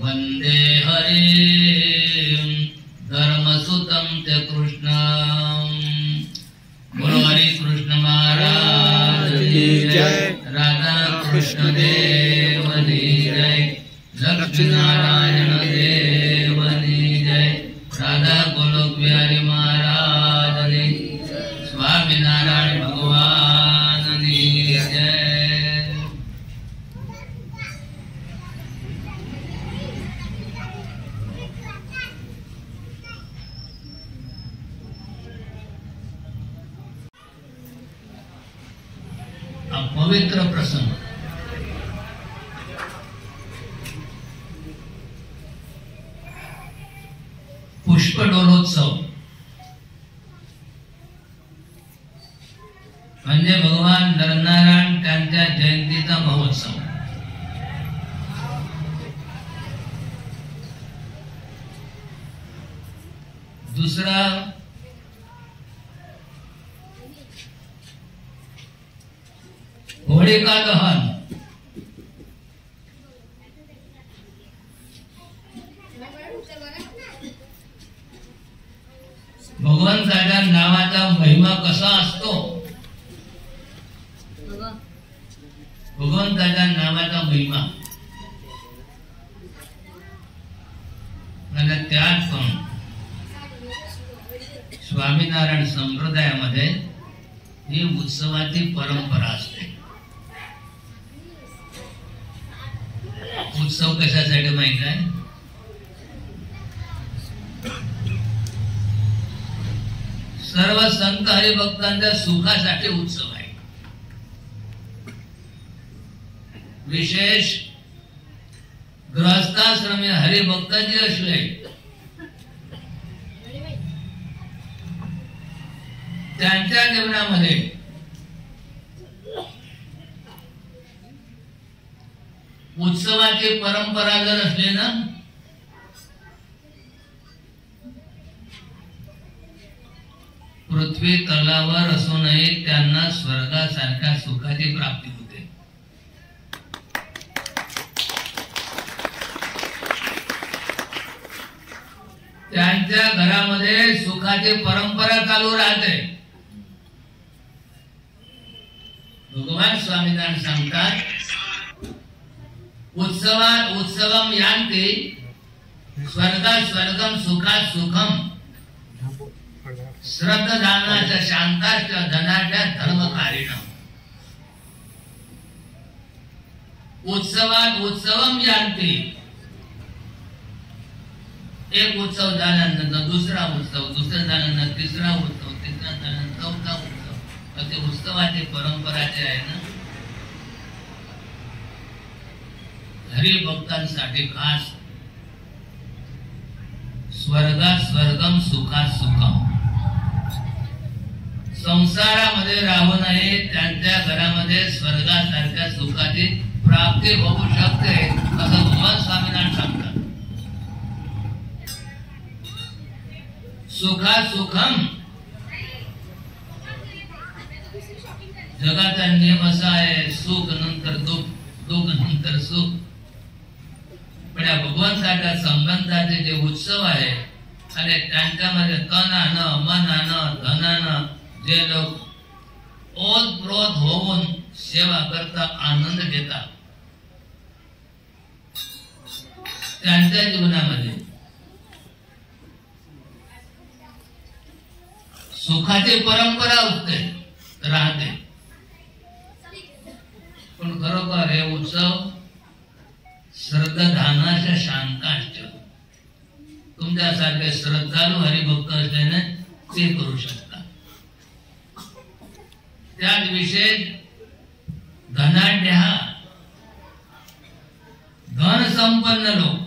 वंदे हरिं धर्मसुतं ते कृष्णं। बोलो हरि कृष्ण महाराज की जय, राधा कृष्ण देव की जय, लक्ष्मी नारायण देव की जय, राधा गोलोक बिहारी महाराज की, स्वामी नारायण भगवान की जय। पवित्र प्रसंग पुष्पडोलोत्सव म्हणजे भगवान नरनारायण त्यांच्या जयंतीचा महोत्सव। दुसरा होलिका दहन, भगवंताच्या नावाचा महिमा कसा असतो, भगवंताच्या नावाचा महिमा आणि त्यात पण स्वामीनारायण संप्रदायामध्ये ही उत्सवाची परंपरा असते। उत्सव कशासाठी माहित आहे? सर्व संत हरिभक्तांच्या सुखासाठी उत्सव आहे। विशेष गृहस्थाश्रमी हरिभक्त जे असले त्यांच्या जीवनामध्ये उत्सवाची परंपरा जर असली ना, पृथ्वी तलावर असूनही त्यांना स्वर्गासारख्या सुखाची प्राप्ती होते। त्यांच्या घरामध्ये सुखाची परंपरा चालू राहते। भगवान स्वामीनारायण सांगतात, उत्सवम यान्ति स्वर्गात् स्वर्गम सुखात् सुखम श्रद्धानाच शांताच धनाढ्य धर्मकारिणम्। उत्सवात उत्सवम यान्ति, एक उत्सव झाल्यानंतर दुसरा उत्सव, दुसरा झाल्यानंतर तिसरा उत्सव, तिसरा झाल्यानंतर चौथा उत्सव, असे उत्सवाची परंपरा जे आहे ना, हरिभक्तांसाठी खास स्वर्गात स्वर्गम सुखात सुखम, संसारामध्ये राहू नये त्यांच्या घरामध्ये स्वर्गासारख्या सुखाची प्राप्ती होऊ शकते असं भगवान स्वामीनारायण सांगतात। सुखात सुखम, जगाचा नियम असा आहे, सुख नंतर दुःख, दुःख नंतर सुख। पण या भगवंताच्या संबंधाचे जे उत्सव आहे आणि त्यांच्यामध्ये तनानं मनानं धनानं जे लोक ओतप्रोत होऊन सेवा करतात, आनंद घेतात, त्यांच्या जीवनामध्ये सुखाची परंपरा असते, राहते। पण खरोखर हे उत्सव श्रद्धानाच्या शांताश्च, तुमच्यासारखे श्रद्धालू हरिभक्त असल्याने ते करू शकतात। त्यात विशेष धनाढ्य, धन संपन्न लोक,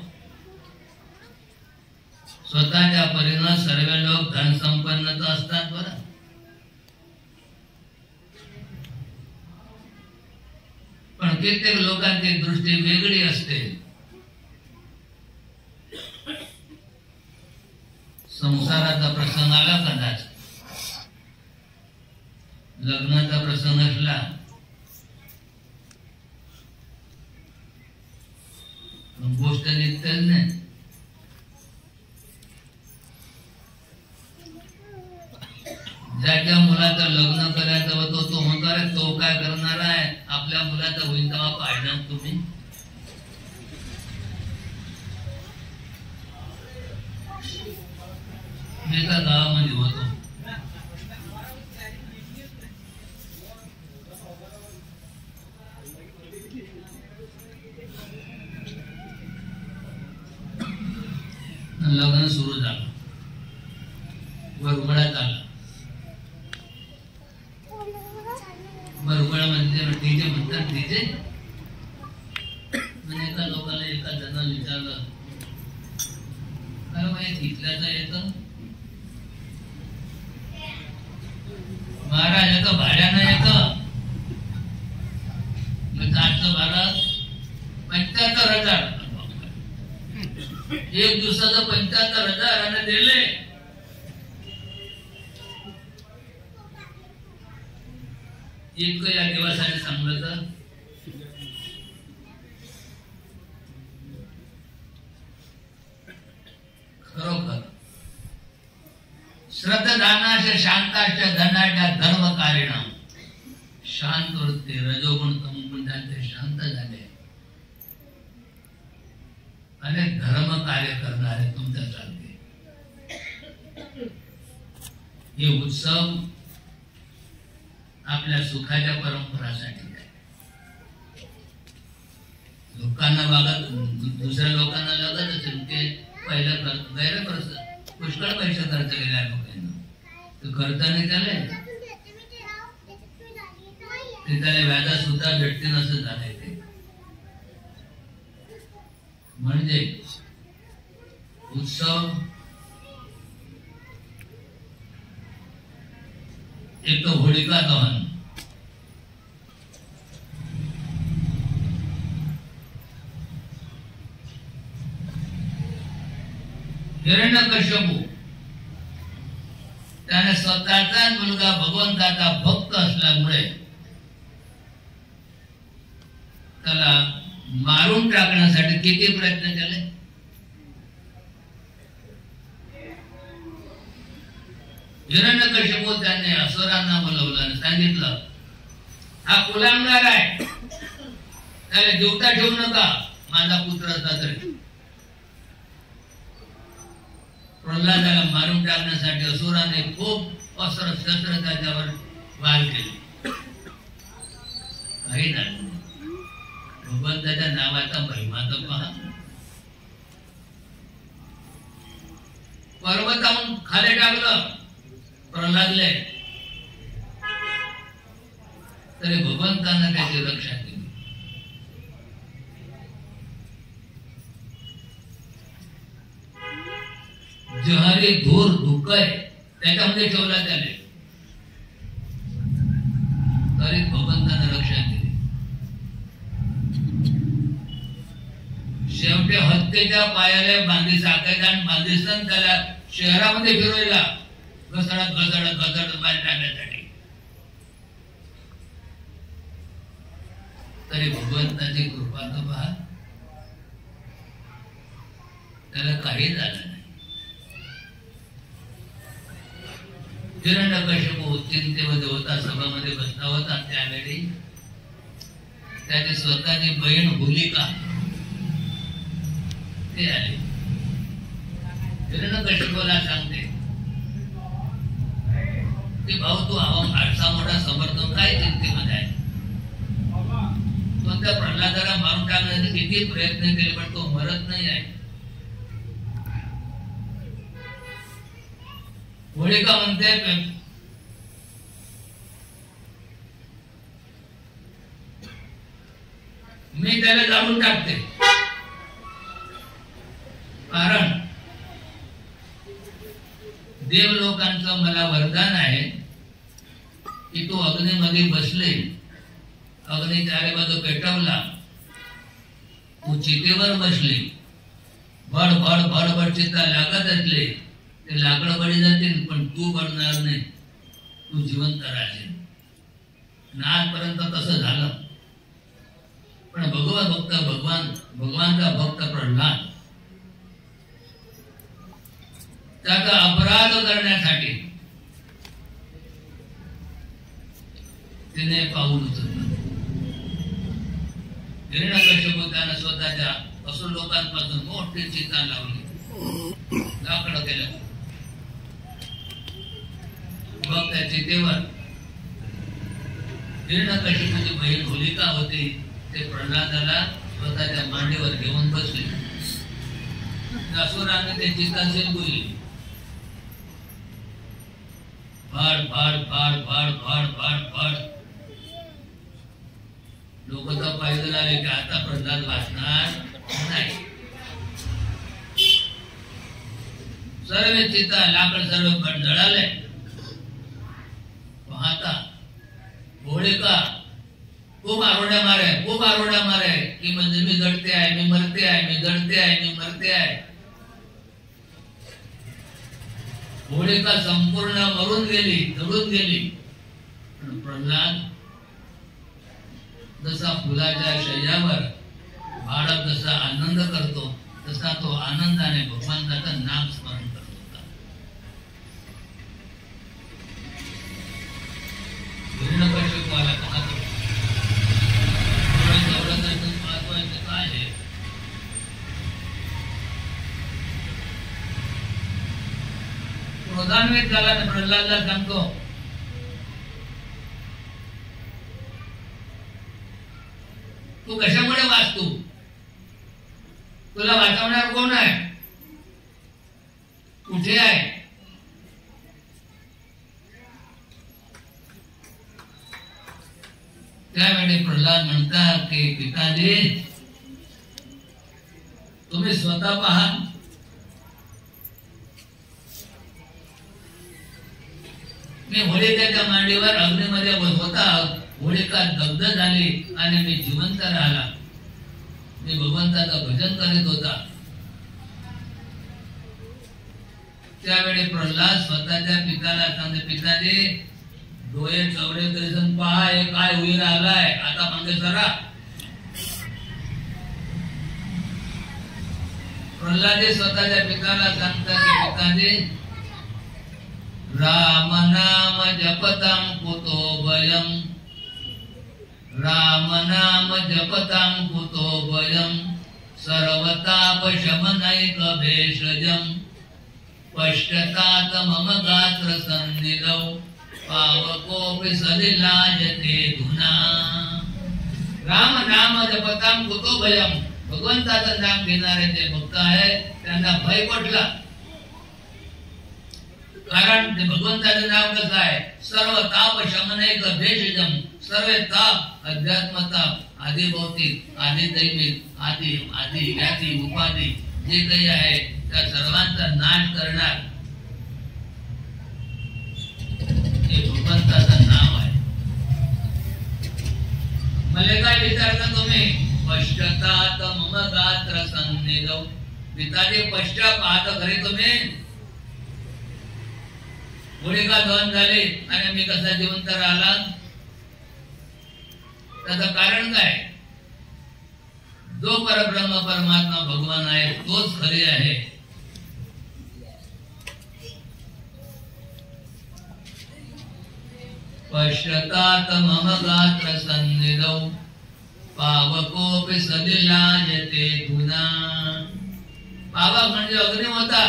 स्वतःच्या परीने सर्व लोक धन संपन्न तर असतात बरं, पण कित्येक लोकांची दृष्टी वेगळी असते। संसाराचा प्रसंग आला, कदाच लग्नाचा प्रसंग असला, गोष्ट निघतेच नाही. ज्याच्या मुलाचं लग्न करायचं होतं तो म्हणतो अरे तो काय करणार आहे, आपल्या मुलाचं होईल तेव्हा पाहिजे तुम्ही. मी एका गावामध्ये होतो, लग्न सुरू झालं, वरवळ्यात आलं. वरवळा म्हणजे डीजे म्हणतात, डीजे म्हणजे एका लोकांना एका जणांना विचारलं काय बाई तिथल्याचं येतं, महाराज येतं भाड्यानं येतं, आजचं भाडं 75,000, एक दिवसाचं 75,000 दिले. इतकं या दिवसाने सांगलं तर खरोखर श्रद्धानाश शांताश धनाढ्य धर्मकारिण. शांत वृत्ती रजोगुण तमोगुण ते शांत झाले आणि धर्म कार्य करणारे तुमच्यासारखे. हे उत्सव आपल्या सुखाच्या परंपरासाठी आहे. लोकांना बघत, दुसऱ्या लोकांना लागत असेल ते पहिलं गैरप्रस पुष्कळ पैसे खर्च केल्या लोकांना, खर्च नाही केले ते त्याला व्याजा सुद्धा भेटते नसं झालंय ते. म्हणजे उत्सव एक तो होलिका दहन, हिरण्यकश्यपू त्याने स्वतःचा मुलगा भगवंताचा भक्त असल्यामुळे त्याला मारून टाकण्यासाठी किती प्रयत्न केले. हिरण्यकश्यपू त्याने असुरांना बोलवलं आणि सांगितलं हा कुलांगार आहे, त्याला जीवता ठेवू नका, माझा पुत्र असला तरी. प्रल्हादाला मारून टाकण्यासाठी असुराने खूप अस्त्र शस्त्र त्याच्यावर वार केले, काही झालं नाही. भगवंताच्या नावाचा महिमा तर पहा. पर्वताहून खाली टाकलं प्रल्हादले तरी भगवंतानं त्याची रक्षा केली. जहारी धूर धुकय त्याच्यामध्ये ठेवला त्याने, तरी भगवंतानं रक्षा केली. शेवटी हत्येच्या पायाला बांधी साकायचा आणि बांधिस्तान त्याला शहरामध्ये फिरवला घसडत घसडत घसडत बाहेर टाकण्यासाठी. तरी भगवंताची कृपा तर पहा, त्याला काही झालं नाही. हिरण्यकश्यपू चिंतेमध्ये होता, सभामध्ये बसला होता. त्यावेळी त्याची स्वतःची बहीण होलिका ते आले. हिरण्यकश्यपूला सांगते की भाऊ तू फारसा मोठा समर्थन काय चिंतेमध्ये आहे, तो त्या प्रल्हादाला मारून टाकण्याचे किती प्रयत्न केले पण तो मरत नाही आहे. होलिका म्हणते मी त्याला जाळून टाकते, कारण देव लोकांचं मला वरदान आहे की तू अग्नीमध्ये बसले, अग्नी चारी बाजू पेटवला, तू चितेवर बसले, भड भड भड भड चिता लागत असले ते लाकडं बळी जातील पण तू बळणार नाही, तू जिवंत राहशील. आजपर्यंत तसं झालं. पण भगवंत भक्त भगवानचा भक्त प्रल्हाद त्याचा अपराध करण्यासाठी तिने पाऊल उचललं. हिरण्यकश्यपू त्यानं स्वतःच्या असुर लोकांपासून मोठी चिंता लावली, लाकडं केलं. मग त्या चितेवर हिरण्यकश्यपूची बहीण होलिका होती, ते प्रल्हादाला स्वतःच्या मांडीवर घेऊन बसले. असुराने ते चिता शिरगुली. फाड फाड फाड फाड फाड फाड फाड. लोक तर पाहिजे आले की आता प्रल्हाद वाचणार नाही. सर्व चिता लाकड सर्व जळाले. पाहता होलिका खूप आरोड्या मारे की म्हणजे मी जळते आहे, मी मरते आहे, मी जळते आहे, मी मरते आहे. होलिका संपूर्ण मरून गेली, जळून गेली. पण प्रल्हाद जसा फुलाच्या शय्यावर बाळक जसा आनंद करतो तसा तो आनंदाने भगवंताचं नाम स्मरण करत होता. हिरण्यकश्यपूला पाहतो महत्वाचं काय आहे. क्रोधान्वित झाला आणि प्रल्हादला सांगतो, तू कशामुळे वाचतो? तुला वाचवणार कोण आहे? कुठे आहे? त्यावेळी प्रल्हाद म्हणतात की पिताजी तुम्ही स्वतः पहा. मी होलिकेच्या मांडीवर अग्नीमध्ये होता, होलिका दग्ध झाली आणि मी जिवंत राहिला. मी भगवंताचं भजन करीत होता. त्यावेळी प्रल्हाद स्वतःच्या पिताला सांगते, पिताजी डोळे चवडे करीसन पहा, हे काय होईल आलाय, आता मागे सरा. प्रल्हाद स्वतःच्या पिताला सांगतात की पिताजी राम नाम जपतां कुतो भयं, राम नाम जपतां कुतो भयं, सर्वताप शमनैक भेषजं, पश्चातात मम गात्र सन्निधौ, पावकोऽपि सलिलायते धुना. राम नाम जपतां कुतो भयं, भगवंताचं नाम घेणारे जे भक्त आहे त्यांना भय कुठला? कारण ते भगवंताचं नाव कसं आहे, सर्व ताप शमनैक भेषजं, सर्व ताप अध्यात्म ताप आधी भौतिक आधी दैविक आधी आधी व्याधी उपाधी जे काही आहे त्या सर्वांचा नाश करणार हे भगवंताचं नाव आहे. मला काय विचारता तुम्ही? पश्चातात मम गात्र सन्निधौ. पिताजी पश्चात पाहता खरे तुम्ही होलिका दहन झाले आणि मी कसा जिवंत राहिला? त्याचं कारण काय? जो परब्रह्म परमात्मा भगवान आहे तोच खरे आहे. पश्चातात मम गात्र सन्निधौ, पावकोऽपि सलिलायते धुना. पावक म्हणजे अग्नी होता,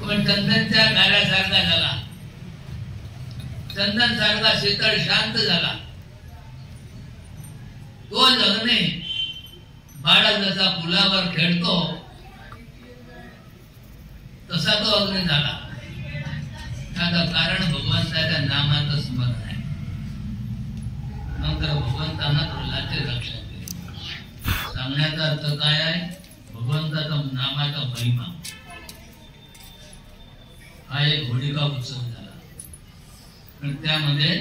पण चंदनच्या गाऱ्यासारखा झाला, चंदन सारखा शीतळ शांत झाला. तो अग्नी बाळक जसा फुलावर खेळतो तसा तो अग्नी झाला. त्याचं कारण भगवंताच्या नामाचं स्मरण आहे. नंतर भगवंतांना प्रल्हादची रक्षा केली. सांगण्याचा अर्थ काय आहे? भगवंताचा नामाचा महिमा हा एक होलिका उत्सव झाला. पण त्यामध्ये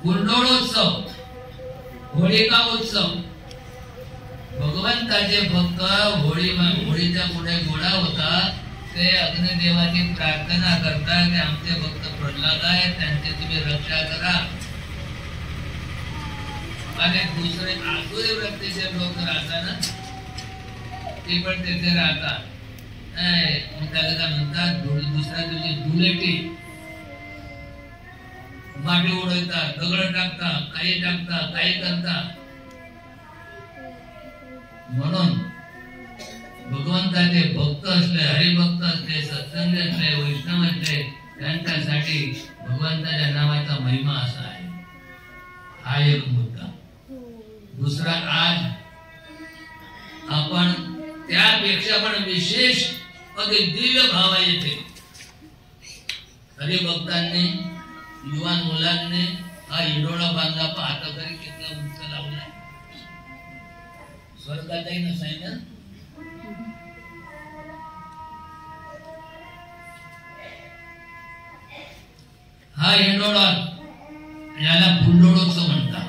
गुंडोळोत्सव, होलिका उत्सव. भगवंताचे भक्त होळीच्या पुढे घोडा होता ते अग्निदेवाची प्रार्थना करता की आमचे भक्त प्रल्हाद आहे, त्यांची तुम्ही रक्षा करा. आणि दुसरे आसुरी वृत्तीचे लोक राहतात ना, ते पण तेथे राहतात. त्याला काय म्हणतात, दुसऱ्या दिवशी धुळेटी, माटी उडवतात, दगड टाकतात, काही टाकतात, काही करतात. म्हणून भगवंताचे भक्त असले, हरिभक्त असले, सत्संग असले, वैष्णव असले, त्यांच्यासाठी भगवंताच्या नावाचा महिमा असा आहे. हा एक मुद्दा. दुसरा, आज आपण त्यापेक्षा पण विशेष अगदी दिव्य भाव येते. हरिभक्तांनी, युवा मुलांनी हा हिडोळा बांधला, पाहता तरी किती उंच लावलाय. स्वर्गातही नसाय ना. हा हिंडोळा, याला फुलडोळोत्सव म्हणतात.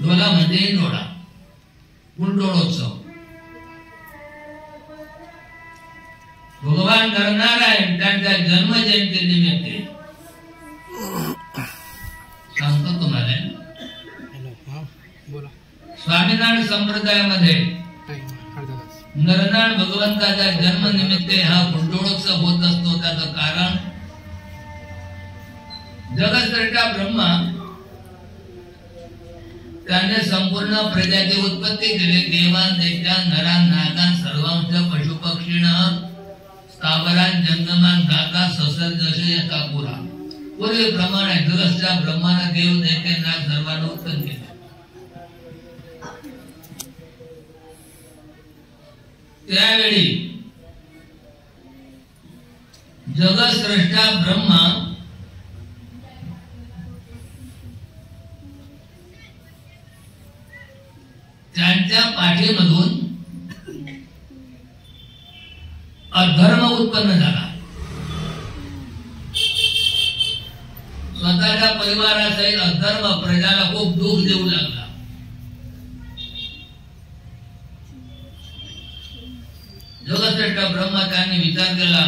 डोला म्हणजे हिंडोळा, फुलडोळोत्सव. भगवान नरनारायण त्यांच्या जन्म जयंती निमित्त सांगतो तुम्हाला, स्वामीनारायण संप्रदायामध्ये नरनारायण भगवंताच्या जन्म निमित्त हा फुलडोळोत्सव होत असतो. त्याचं कारण, जगतसृष्टा ब्रह्मा त्याने संपूर्ण प्रजाची उत्पत्ती केली. देवान, दैत्यान, नरान, नागान, सर्वांश, पशुपक्षीण, स्थावरान, जंगमान, धाता, ससर, जश, यथा पुरा. पूर्वीप्रमाणे जगतच्या ब्रह्माने देव, दैत्य, नाग सर्वांना उत्पन्न केले. त्यावेळी जगतसृष्टा ब्रह्मा त्यांच्या पाठीमधून अधर्म उत्पन्न झाला. स्वतःच्या परिवारासहित अधर्म प्रजाला खूप दुःख देऊ लागला. जगतसृष्टा ब्रह्मा त्यांनी विचार केला,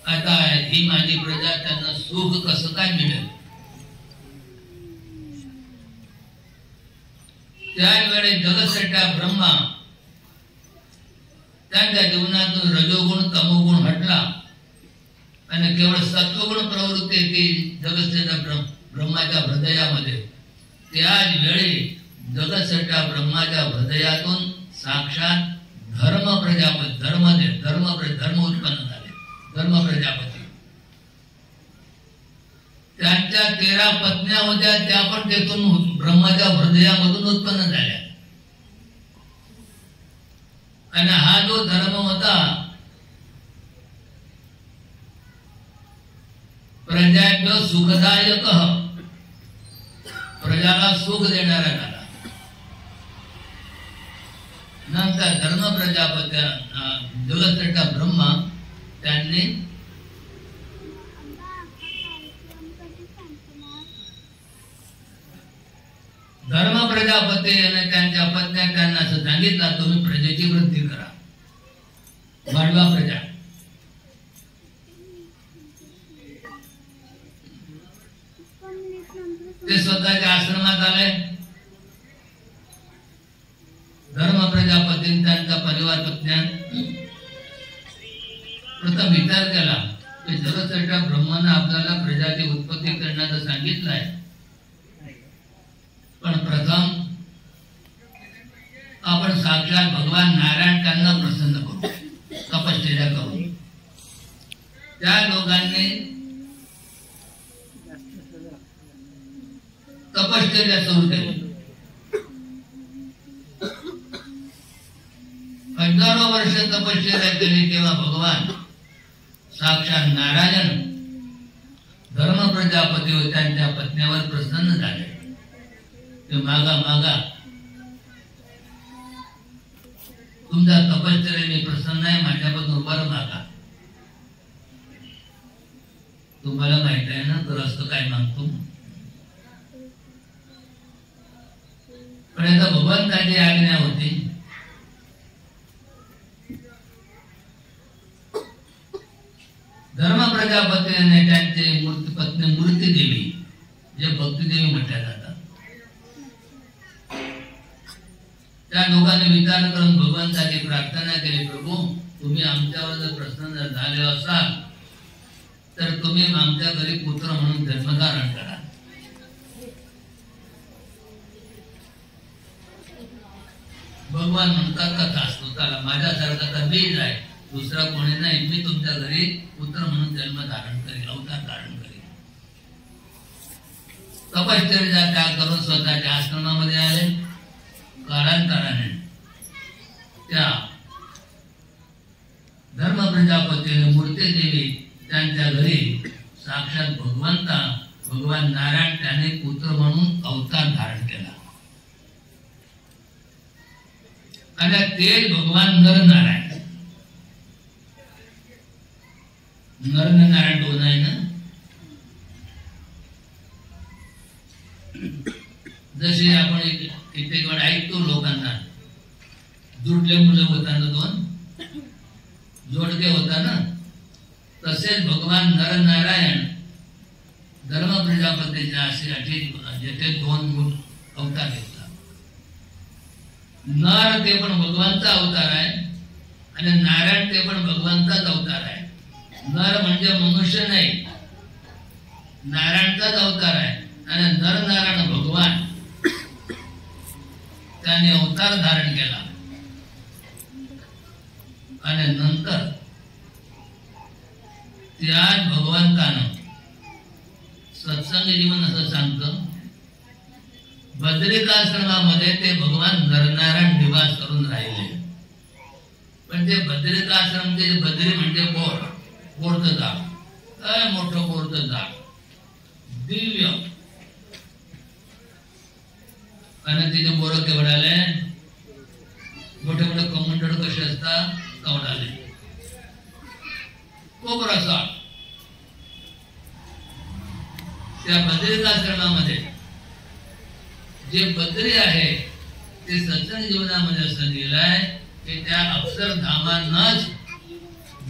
आता ही माझी प्रजा, त्यांना सुख कसं काय मिळेल. त्यावेळी जगतसृष्टा ब्रह्मा त्यांच्या जीवनातून रजोगुण, तमोगुण हटला आणि केवळ सत्वगुण प्रवृत्ती ती जगतसृष्टा ब्रह्माच्या हृदयामध्ये. त्याच वेळी जगतसृष्टा ब्रह्माच्या हृदयातून साक्षात धर्म प्रजापती, धर्म उत्पन्न झाले. धर्म प्रजापती, त्यांच्या 13 पत्न्या होत्या, त्या पण तेथून ब्रह्माच्या हृदयामधून उत्पन्न झाल्या. आणि हा जो धर्म होता, प्रजाभ्य सुखदायक, प्रजाला सुख देणारा झाला. नंतर धर्म प्रजापत्या जगतसृष्टा ब्रह्मा त्यांनी धर्म प्रजापती आणि त्यांच्या पत्न्या त्यांना असं सांगितलं, तुम्ही प्रजेची वृद्धी करा, वाढवा प्रजा. ते स्वतःच्या आश्रमात आले. धर्म प्रजापती त्यांचा परिवार पत्न्या प्रथम विचार केला की जगतसृष्टा ब्रह्माने आपल्याला प्रजाची उत्पत्ती करण्याचं सांगितलं आहे, पण प्रथम आपण साक्षात भगवान नारायण त्यांना प्रसन्न करू, तपश्चर्या करू. त्या लोकांनी तपश्चर्या सुरू केली. हजारो वर्ष तपश्चर्या केली. तेव्हा भगवान साक्षात नारायण धर्म प्रजापती व त्यांच्या पत्नीवर प्रसन्न झाले. ते मागा मागा, तुमच्या तपश्चर्याने प्रसन्न आहे, माझ्यापासून वर मागा. तुम्हाला माहित आहे ना ग्रस्त काय मागतो. पण आता भगवंताची आज्ञा होती प्रजापतीने त्यांचे मूर्ती पत्नी मूर्ती देवी जे भक्तिदेवी म्हटल्या जातात त्या लोकांनी विचार करून भगवंताची प्रार्थना केली, प्रभू तुम्ही आमच्यावर जर प्रसन्न झाले असाल तर तुम्ही आमच्या घरी पुत्र म्हणून जन्मधारण करा. भगवान म्हणतात कथा असतो त्याला माझ्यासारखा तर बीज आहे, दुसरा कोणी नाही, मी तुमच्या घरी पुत्र म्हणून जन्म धारण करेल, अवतार धारण करेल. तपश्चर्या त्याग करून स्वतःच्या आश्रमामध्ये आले. कालांतराने त्या धर्म प्रजापतीने मूर्ती देवी त्यांच्या घरी साक्षात भगवान नारायण त्याने पुत्र म्हणून अवतार धारण केला. आणि ते भगवान नरनारायण नारायण दोन आहे ना. जसे आपण कित्येक वेळा ऐकतो लोकांना जुडले मुलं होताना दोन जोडके होता ना, तसेच भगवान नरनारायण धर्म प्रजापतीचे असे जेथे दोन अवतार घेतला. नर ते पण भगवंता अवतार आहे आणि नारायण ते पण भगवंताच अवतार आहे. नर म्हणजे मनुष्य नाही, नारायणचाच अवतार आहे. आणि नरनारायण भगवान त्याने अवतार धारण केला. आणि नंतर त्याच भगवंतानं सत्संग जीवन असं सांगतं बद्रिकाश्रमामध्ये ते भगवान नरनारायण निवास करून राहिले. पण ते बद्रिकाश्रम ते बद्री म्हणजे बोरचं झाड, काय मोठं बोरचं झाड दिव्य. आणि तिथे बोर केवढाले मोठे मोठे कमंडळ कसे असतात केवढाले खूप रसा. त्या बद्रिकाश्रमामध्ये जे बद्री आहे ते सत्संग जीवनामध्ये असं लिहिलंय की त्या अक्षरधामांनाच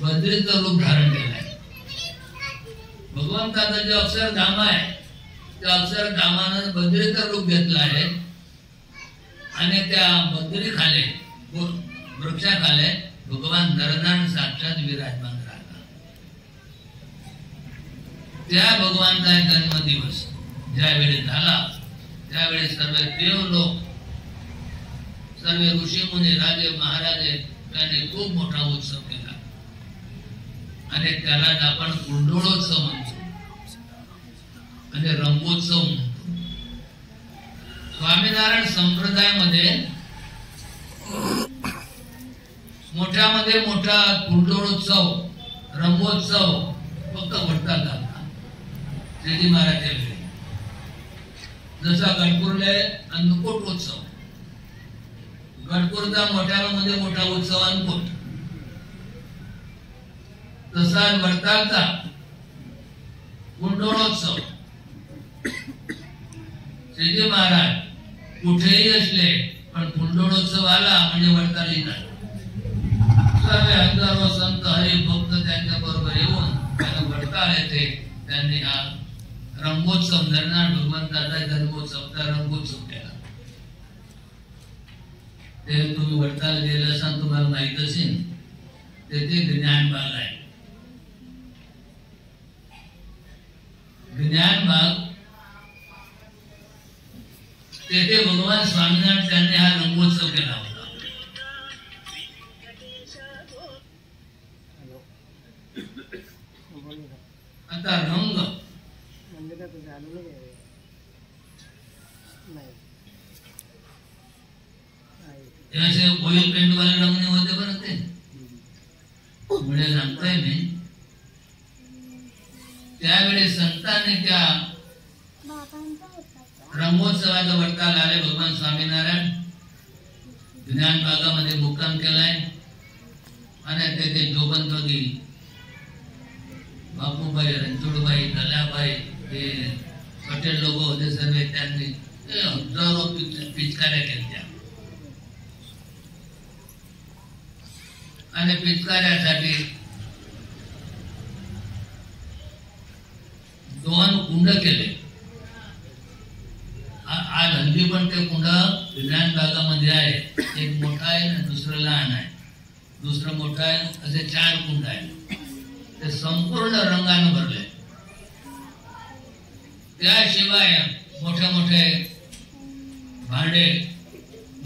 बद्रीचं रूप धारण केलंय. भगवंताचं जे अक्षरधाम आहे त्या अक्षरधामानं बद्रीचं रूप घेतलं आहे. आणि त्या बद्री खाले वृक्षाखाले भगवान नरनारायण साक्षात विराजमान राहतात. त्या भगवानचा जन्मदिवस ज्यावेळी झाला त्यावेळी सर्व देव लोक सर्व ऋषी मुनी राजे महाराजे त्यांनी खूप मोठा उत्सव केला. आणि त्याला आपण कुंडोळोत्सव म्हणतो आणि रंगोत्सव म्हणतो. स्वामीनारायण संप्रदायामध्ये मोठ्यामध्ये मोठा कुंडोळोत्सव रंगोत्सव फक्त वडताल झाला श्रीजी महाराजच्या वेळी. जसा गणपूरले अन्नकूट उत्सव, गणपूरचा मोठ्यामध्ये मोठा उत्सव अन्नकूट, तसा वडतालचा कुंडोळोत्सव. श्रीजी महाराज कुठेही असले पण कुंडोळोत्सव आला म्हणजे वडताल येणार. सर्व हजारो संत हरिभक्त त्यांच्या बरोबर येऊन त्यांना वडताल येते. त्यांनी हा रंगोत्सव नरनारायण भगवंताचा जन्मोत्सवचा रंगोत्सव केला. ते तुम्ही वडताल गेले असाल तुम्हाला माहित असेल तेथे ज्ञानबाग आहे. ज्ञानबाग तेथे भगवान स्वामीनारायण त्यांनी हा रंगोत्सव केला होता. आता रंग ऐसे ऑइल पेंट वाले रंग नहीं होते बरं ते मुळे सांगतोय मी. त्यावेळी संतांनी त्या रंगोत्सवाचा वडताल आले. भगवान स्वामीनारायण ज्ञानबागामध्ये मुक्काम केलाय. आणि तेथे जोबनबगी बापूबाई रणछोडबाई दलाबाई हे पटेल लोक होते सर्व. त्यांनी हजारो पिचकाऱ्या केल्या आणि पिचकाऱ्यासाठी 2 कुंड केले. आज हल्ली पण ते कुंड विज्ञान भागामध्ये आहे. एक मोठा आहे आणि दुसरं लहान आहे, दुसरं मोठं आहे, असे 4 कुंड आहेत. ते संपूर्ण रंगाने भरले. त्याशिवाय मोठे मोठे भांडे,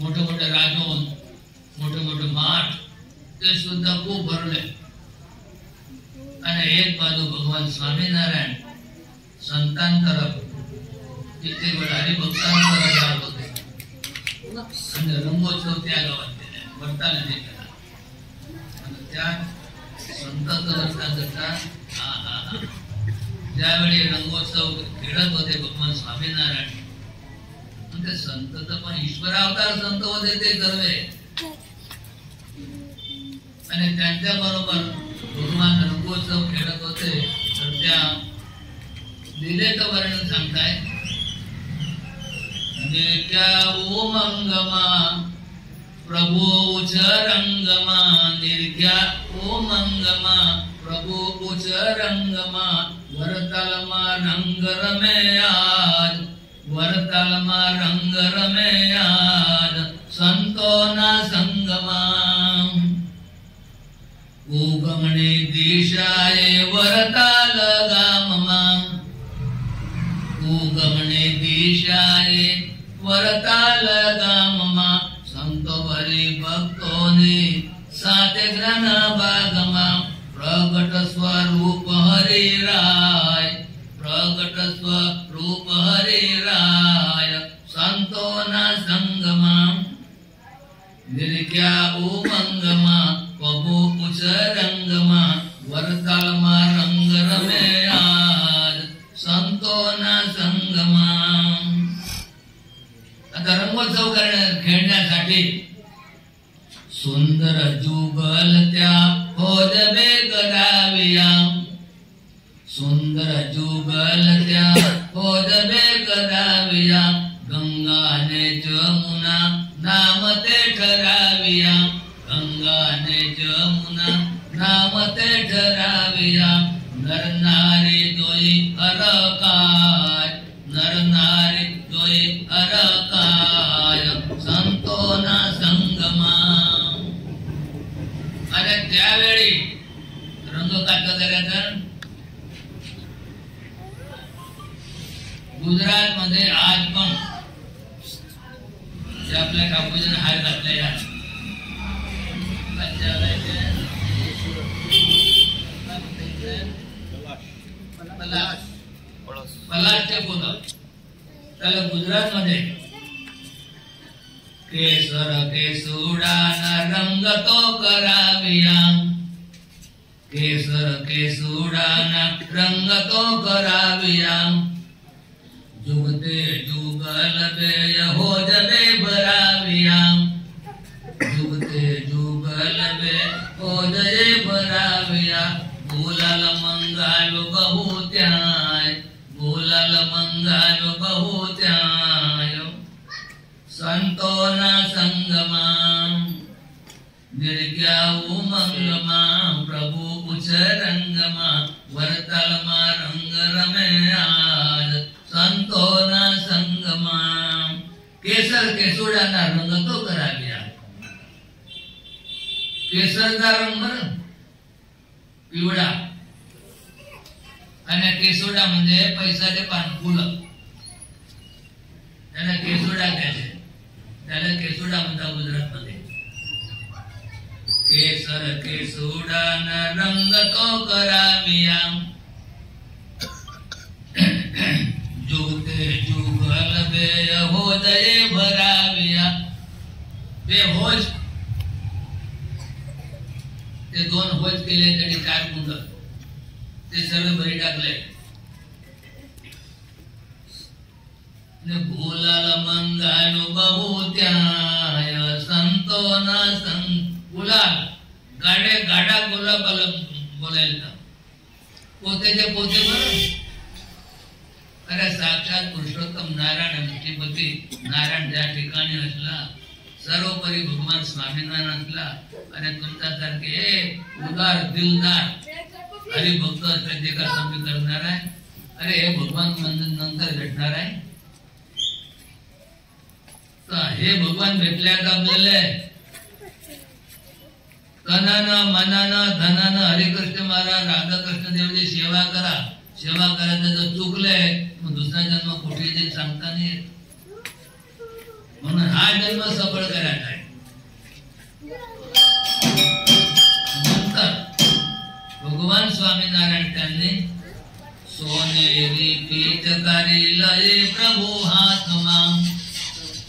मोठे मोठे राजोन, मोठे मोठे माठ ते सुद्धा खूप भरले. आणि एक बाजू भगवान स्वामीनारायण संतांतरफ तिथे हरिभक्तांतर जात होते आणि रंगोत्सव त्या गावात केला, वरताला नाही केला. आणि त्या संतांतरचा ज्यावेळी रंगोत्सव खेळत होते भगवान स्वामीनारायण, ते संत तर पण ईश्वरावतार संत होते ते सर्व. आणि त्यांच्या बरोबर भगवान रंगोत्सव खेळत होते. तर त्या लीलेचं वर्णन सांगताय. निर्ग्या ओमंगमा प्रभू उचरंगमा, निर्ग्या ओमंगमा प्रभू उचरंगमा, वरतलमा रंग रमे आज, वरतलमा रंग रमे आज, संतोना संगमा. उगमणे दिशाये वरताल गाममा, उगमणे दिशाये वरताल गाममा, संतोवरी भक्तोने साते ग्रहण बागमा. प्रगट स्वरूप हरि राय, प्रगट स्वरूप हरि राय, संतोना संगमा. निर्ग्या उमंगमा प्रभू उचरंगमा, वरतालमा रंग रमे आज, संतोना संगमा. आता रंगोत्सव खेळण्यासाठी सुंदर जुगल त्या होजबे कराविया, सुंदर जुगल त्या होजबे कराविया. गंगाने जमुना नाम ते ठराविया, गंगाने जमुना नाम ते ठराविया. नर नारी दोई अरकाय, नर नारी दोई अरकाय, संतोना संगमा. आणि त्यावेळी रंग काढता करायचा. गुजरात मध्ये आज पण आपल्या कापूजीने हार घातले. पलाशचे फुलं त्याला गुजरात मध्ये केसर केसुडाना रंग तो कराविया, केसर केसुडाना रंग तो कराविया. जुगते जुगल बे हो जबे भराविया, जुगते जुगल बे हो जबे भराविया. बोलाल मंगालो बहुत्याय, बोलाल मंगालो बहुत्याय, संतोना संगमा. निर्ग्या उमंगमा प्रभू उचरंगमा, वरतलमा रंग रमे आज, संतोना संगमा. केसर केसुडाना रंग तो कराविया. केसरचा रंग पिवळा आणि केसुडा म्हणजे पैसाचे पान फुलं, त्याला केसुडा त्याचे, त्याला केसुडा म्हणतात गुजरात मध्ये. केसर केसुडाना रंग तो कराविया, जुगते जुगल बे होजये भराविया. बेहोज ते 2 होज केले तरी 4 कुंड ते सर्व भरी टाकले. बोलाल मंगालो बहुत्याय, संतोना संग. गुलाल गाडे गाडा गुलाब बोलायला पोतेचे पोते बरं. अरे साक्षात पुरुषोत्तम नारायण श्रीपती नारायण ज्या ठिकाणी असला, सर्वोपरी भगवान स्वामीनारायण असला आणि तुमच्यासारखे उदार दिलदार हरिभक्त असले ते का कमी करणार आहे. अरे हे भगवान नंतर भेटणार आहे, तर हे भगवान भेटल्यात आपल्याला तनानं मनानं धनानं हरिकृष्ण महाराज राधाकृष्ण देवची सेवा करा. सेवा करायचं जर चुकलंय मग दुसरा जन्म कुठे येईल सांगता नाही येत. म्हणून हा जन्म सफळ करायचा आहे. नंतर भगवान स्वामीनारायण त्यांनी सोनेरी पीठकारी लये प्रभू हातमा,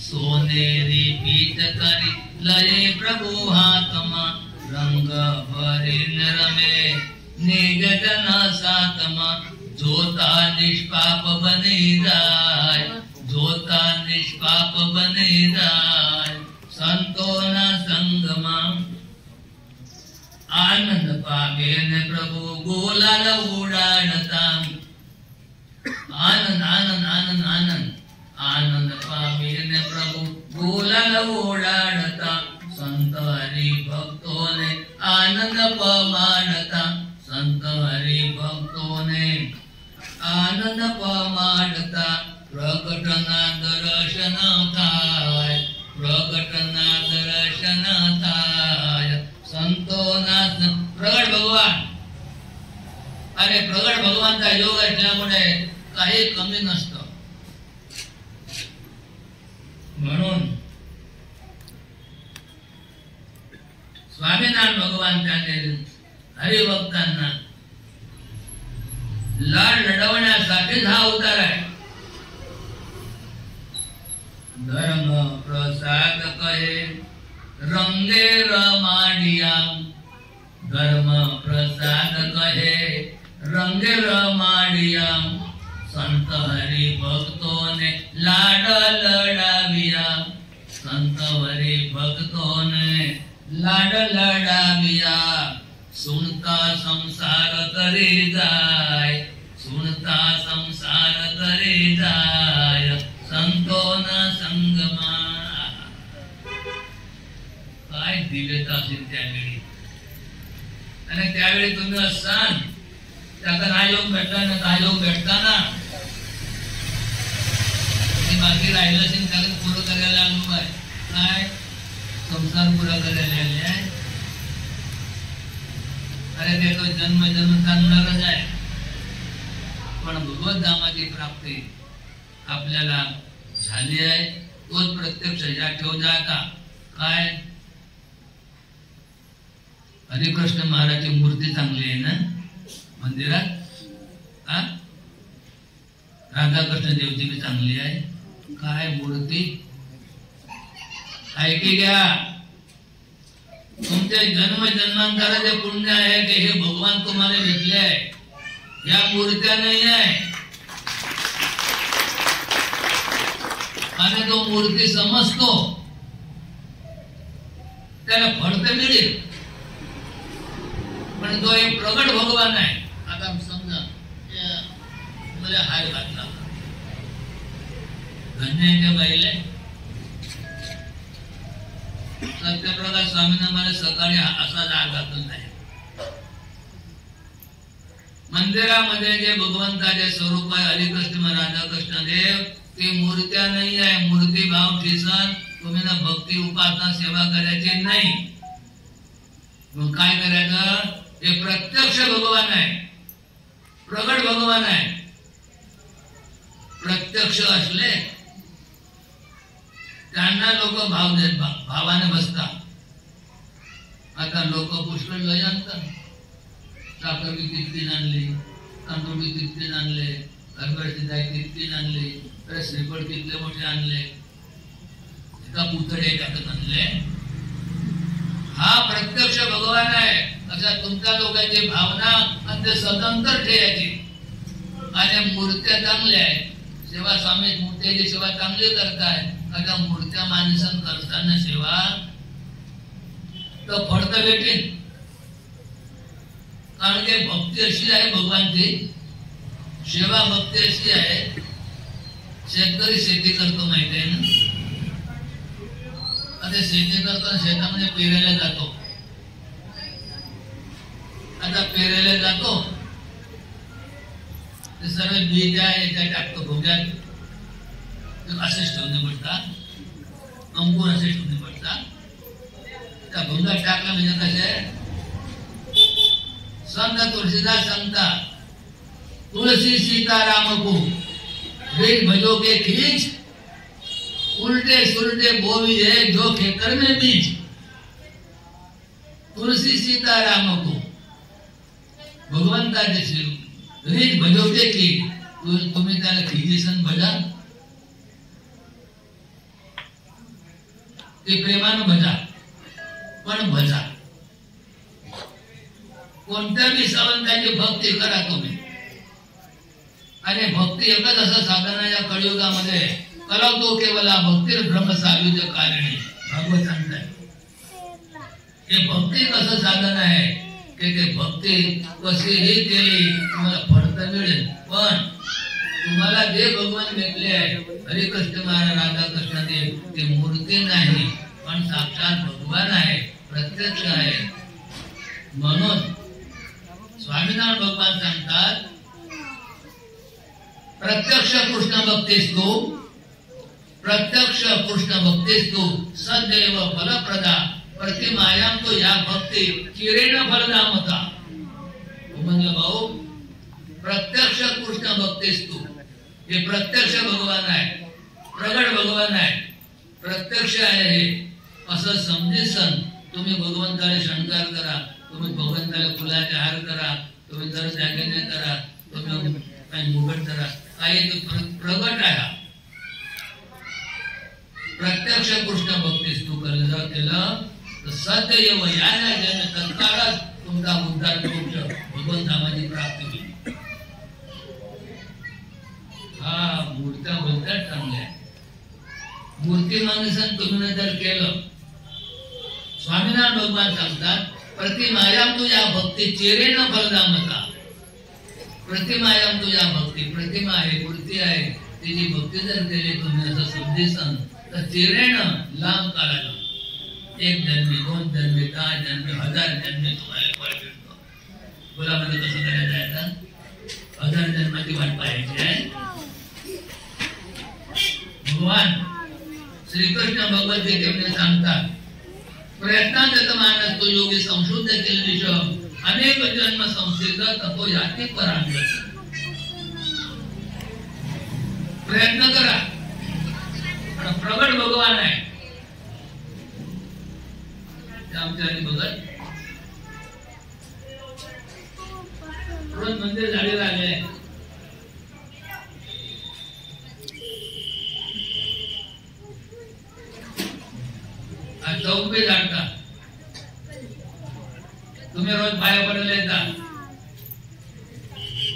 सोनेरी पीठकारी लये प्रभू हातमा, रंग भरी रमे निजन सातमा, जोता निष्पाप बने जाय, जोता निष्पाप बने जाय, संतोना संगमा आनंद पामेन प्रभू गोलाल उडाडता, आनंद आनंद आनंद आनंद आनंद पामेन प्रभू गोलाल उडाडता, संत हरि भक्तोने आनंद पमाडता, संत हरि भक्तोने आनंद पमाडता, प्रकटना दर्शन थाय, प्रकटना दर्शन थाय, संतोना प्रगट भगवान. अरे प्रगट भगवानचा योग असल्यामुळे काही कमी नसतं. म्हणून स्वामीनारायण भगवान त्याने हरिभक्तांना लाड लढवण्यासाठीच हा अवतार आहे. धर्म प्रसाद कहे रंगे रमाडिया, धर्म प्रसाद कहे रंगे रमाडिया, संत हरि भक्तों ने लाड लड़ाविया, संत हरि भक्तों ने लाड लड़ाविया, सुनता संसार करे जाय, सुनता संसार करे जाय, संतों न संगमा. काय दिव्यता असेल त्यावेळी. आणि त्यावेळी तुम्ही असाल त्याचा हा योग भेटला ना, हा योग भेटताना बाकी राहिलं असेल त्याला पुरं करायला लागलो आहे. काय संसार पुरा करायला आले आहे. अरे ते तो जन्म चांगलाच आहे, पण भगवत धामाची प्राप्ती आपल्याला झाली आहे. तोच प्रत्यक्ष या ठेव जाता. काय हरिकृष्ण महाराजची मूर्ती चांगली आहे ना मंदिरात. राधाकृष्ण देवची भी चांगली आहे. काय मूर्ती ऐकी घ्या. तुमचे जन्म जन्मांतराचे पुण्य आहे की हे भगवान तुम्हाला भेटले आहे. या मूर्त्या नाही आहे. आणि तो मूर्ती समजतो त्याला फळ तर मिळेल, पण तो एक प्रगट भगवान आहे. आता समजा मला हार घातला धन्याच्या बाईला सत्यप्रकाश स्वामींना मला सकाळी असा हार घातला नाही. मंदिरामध्ये जे भगवंताचे स्वरूप आहे हरिकृष्ण राधाकृष्ण देव, ते मूर्त्या नाही आहे. मूर्ती भाव ठिसन तुम्ही ना भक्ती उपासना सेवा करायची नाही. मग काय करायचं? हे प्रत्यक्ष भगवान आहे, प्रगट भगवान आहे. प्रत्यक्ष असले त्यांना लोक भाव देत, भावाने बसतात. आता लोक पुष्कळ लय आणतात. साखर बी तितकीच आणली, तांदूळ बी तितकेच आणले, हरभऱ्याची डाळ तितकीच आणली, तर श्रीफळ तितले मोठे आणले, एका पुतळे टाकत आणले. हा प्रत्यक्ष भगवान आहे. अशा तुमच्या लोकांची भावना आणि ते स्वतंत्र ठेवायची. आणि मूर्त्या चांगल्या आहेत. सेवा स्वामी मूर्त्याची सेवा चांगली करताय. आता मूर्त्या माणसं करताना सेवा तर फळत भेटेल. कारण की भक्ती अशी आहे भगवानची, सेवा भक्ती अशी आहे. शेतकरी शेती करतो माहिती आहे ना. आता शेती करतो, शेतामध्ये पेरायला जातो. आता पेरायला जातो ते सर्व बी त्या याच्या टाकतो भोग्यात असेच ठेवणे पडतात, अंकुर असे ठेवणे पडतात. त्या भोग्यात टाकलं म्हणजे कसे संत तुलसीदास सांगतात, तुलसी सीताराम को वेद भजोगे खींच, उल्टे सुलटे बोवी है जो खेकर में बीज. तुलसी सीताराम को भगवंताचे रीत भजवते की तुम्ही त्याला खिजीसन भजा, ते प्रेमानं भजा, पण भजा. कोणत्याही संतांची भक्ती करा तुम्ही. आणि भक्ती एकच असं साधन आहे या कलियुगामध्ये, कलवतो केवला भक्ती ब्रह्मसायुज कारिणी. भगवत सांगताय हे भक्ती कसं साधन आहे की ते भक्ती कशीही केली तुम्हाला फळ तर मिळेल, पण तुम्हाला जे भगवान भेटले आहे हरिकृष्ण महाराज राधाकृष्ण ते मूर्ती नाही पण साक्षात भगवान आहे, प्रत्यक्ष आहे. म्हणून स्वामीनारायण भगवान सांगतात, प्रत्यक्ष कृष्ण भक्तीस्तु, प्रत्यक्ष कृष्ण भक्तीस्तु सदैव फलप्रदा प्रतिमायाम. तो या भक्ती चिरेण फलदामता. म्हणलं भाऊ प्रत्यक्ष कृष्ण भक्तीस्तु, हे प्रत्यक्ष भगवान आहे, प्रगट भगवान आहे, प्रत्यक्ष आहे हे असं समजेसन तुम्ही भगवंताला शृंगार करा, तुम्ही भगवंताला फुलाचे हार करा, तुम्ही जर दागिने करा, तुम्ही काही मुगट करा, काही प्रगट आहे. प्रत्यक्ष कृष्ण भक्तीस्तु केलं तर सदैव या जन्म तत्काळच तुमचा उद्धार मोक्ष भगवंत धामाची प्राप्ती होईल. हा मूर्त्या बोलतात चांगल्या मूर्ती माणूसन तुम्ही जर केलं, स्वामीनारायण भगवान सांगतात, प्रतिमायाम तुझ्या भक्ती चेरेन फलदामता. प्रतिमायाम तुझ्या भक्ती, प्रतिमा आहे, मूर्ती आहे, तिची भक्ती जर केली तुम्ही असं समजेसन तर चेरेन लांब काळाला, एक जन्मी, दोन जन्मी, 10 जन्मी, 1000 जन्मी तुम्हाला फळ मिळतो. गुलामध्ये कसं करायचं आहे आता 1000 जन्माची वाट पाहायची आहे. भगवान श्रीकृष्ण भगवद्गीतेमध्ये सांगतात, प्रयत्नांत मानस तो योगी संशुद्ध केलेश अनेक जन्म संसिद्ध तपो याती परांगत. प्रयत्न करा, पण प्रगट भगवान आहे आमच्या बघत. रोज मंदिर झालेलं आहे, चौक पे जाणता तुम्ही रोज पाया पडायला येता,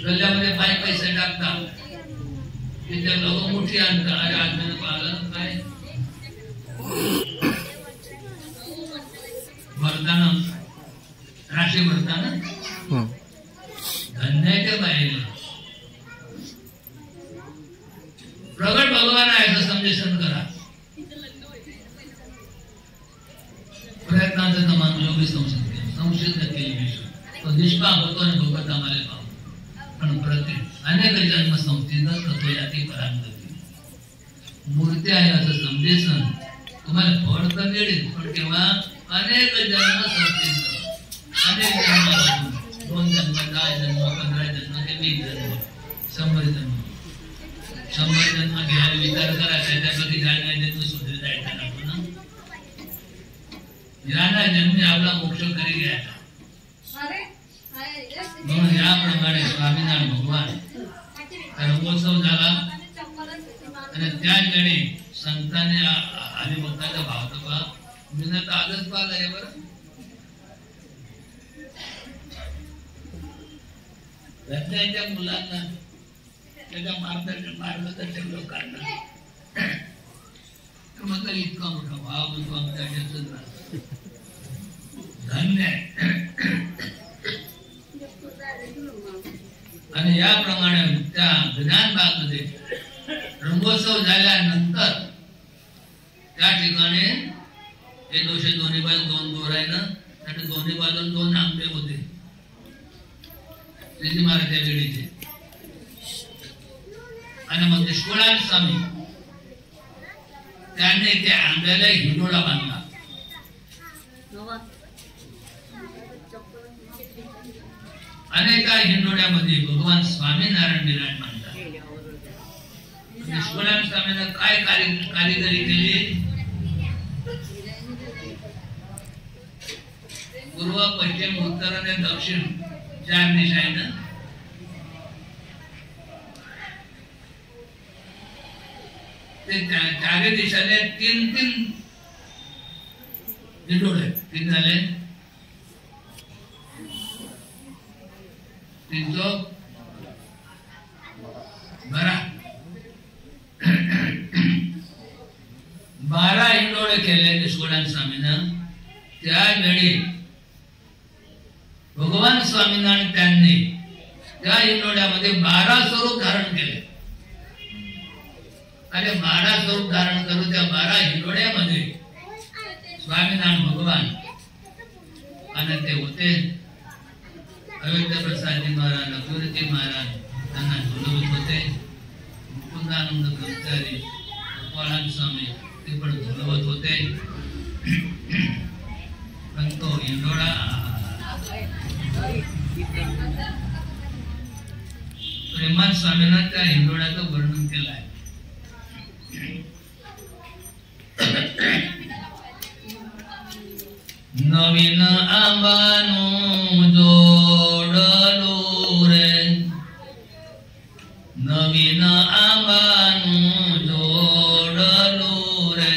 गल्ल्यामध्ये पाय पैसे टाकता, तिथे लोक मोठी आणता. अरे आजमेनं पाहिलं काय भरताना राशी भरताना धन्याच्या बाहेर प्रगट भगवान आहे असं समजेशन करा. प्रयत्नांचा तमान योगी संशोधित केली विश्व तो निष्पाप होतो आणि भगवत आम्हाला पाहतो. पण प्रत्येक अनेक जन्म संस्थित तत्व याती परांगती. मूर्ती आहे असं समजेसन तुम्हाला फळ तर मिळेल, पण केव्हा अनेक जन्म संस्थित, अनेक जन्म, 2 जन्म, 10 जन्म, 15 जन्म, 20 जन्म, 100 जन्म, 100 जन्म घ्यायला विचार करा. त्याच्यापैकी जाण्या जन्म सुधरी जायचा ना पुन्हा ज्यांना जन्मी आपला मोक्ष करी घ्यायचा. म्हणून याप्रमाणे स्वामीनारायण भगवान रंगोत्सव झाला आणि त्याच वेळी संतांनी हरिभक्ताचा भाव तपा मी तर आजच पाहिलं आहे बरं. त्याच्या मुलांना त्याच्या मार्गदर्शक लोकांना मग इतका मोठा भाव म्हणतो आमच्या धन्य आणि याप्रमाणे त्या ज्ञानबागमध्ये रंगोत्सव झाल्यानंतर त्या ठिकाणी हे दोन्ही बाजू 2 दोर आहे ना, त्याच्या दोन्ही बाजून 2 आंबे होते महाराजच्या वेळीचे. आणि मग निष्कुळान स्वामी त्यांनी त्या आंब्याला हिंडोळा बांधला. अनेका हिंडोळ्यामध्ये भगवान स्वामीनारायण विराजमान झाले. निष्कुळान स्वामीने काय कारिगिरी केली? पूर्व, पश्चिम, उत्तर आणि दक्षिण 4 दिशा आहे ना. ते 4 दिशाले 3 हिंडोळे 3 झाले. 3 चौक 12 हिंडोळे केले निष्कुळान स्वामीनं. त्यावेळी भगवान स्वामीनारायण त्यांनी त्या हिंडोळ्यामध्ये 12 स्वरूप धारण केले. आणि 12 स्वरूप धारण करून त्या 12 हिंडोळ्यामध्ये स्वामीनारायण भगवान आणि ते होते अयोध्या प्रसादजी महाराज, लक्ष्मीजी महाराज त्यांना झुलवत होते. मुकुंदानंद ब्रह्मचारी गोपाळान स्वामी ते पण झुलवत होते. पण तो हिंडोळा प्रेमान स्वामींना त्या हिंडोळ्याचं वर्णन केलं आहे. नवीन आंबानो जोडलो रे, नवीन आंबानो जोडलो रे,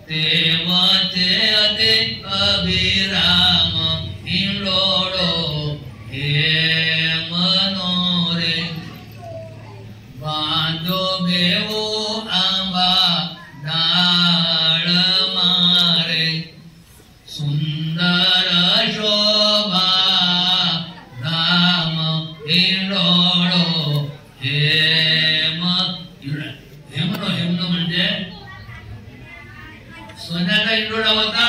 तेव्हाचे अते अभिराम हिंडोळो हे मनोरे. बांधो घेऊ आंबा डाळ मारे, सुंदर शोभा धाम हिंडोळो हेम. हेमनो हेमनो म्हणजे सोन्याचा हिंडोळा होता.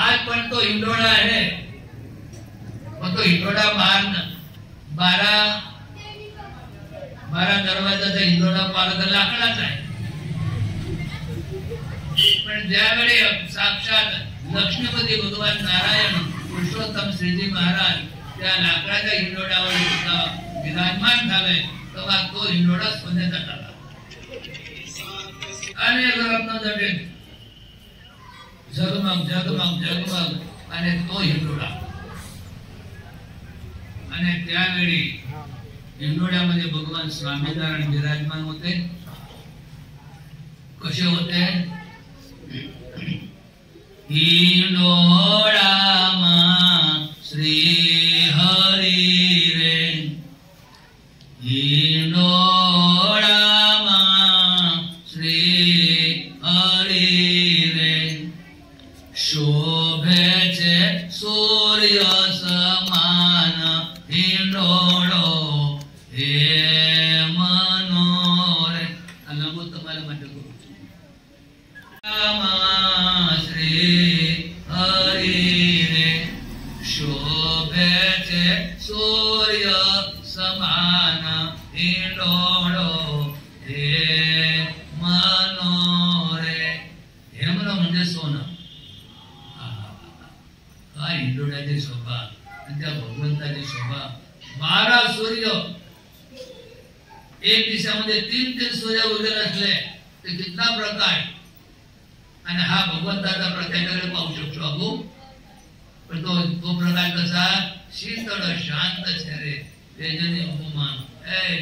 आज पण तो हिंडोळा आहे. पण तो हिंडोळा 12 दरवाजाचा हिंडोळा पारदा लाकडाचा आहे. पण ज्यावेळी साक्षात लक्ष्मीपती भगवान नारायण पुरुषोत्तम श्रीजी महाराज त्या लाकडाच्या हिंडोळ्यावर विराजमान झाले तेव्हा तो हिंडोळा सोन्याचा झाला. अनेक रत्न जटे झगमग झगमग झगमग आणि तो हिंडोळा. आणि त्यावेळी हिंडोळ्यामध्ये भगवान स्वामीनारायण विराजमान होते. कसे होते? हिंडोळा मा श्री हरी रे, हिंडोळा मा श्री हरी रे, शोभेचे सूर्य समान हिंडोळो हे मनोरे. अलामो तुम्हाला म्हणतो श्री हरी रे, शोभेचे सूर्य समान हिंडोळो हे मनोरे. हे मन म्हणजे सोनं. काय हिंडोळ्याची शोभा आणि त्या भगवंताची शोभा. 12 सूर्य एक दिशामध्ये 3 सूर्य उदय असले ते कितना प्रकाश. आणि हा भगवंताचा प्रत्येकाकडे पाहू शकतो अगो. पण तो प्रकाश कसा? शीतळ शांत शरीर तेजने उपमान.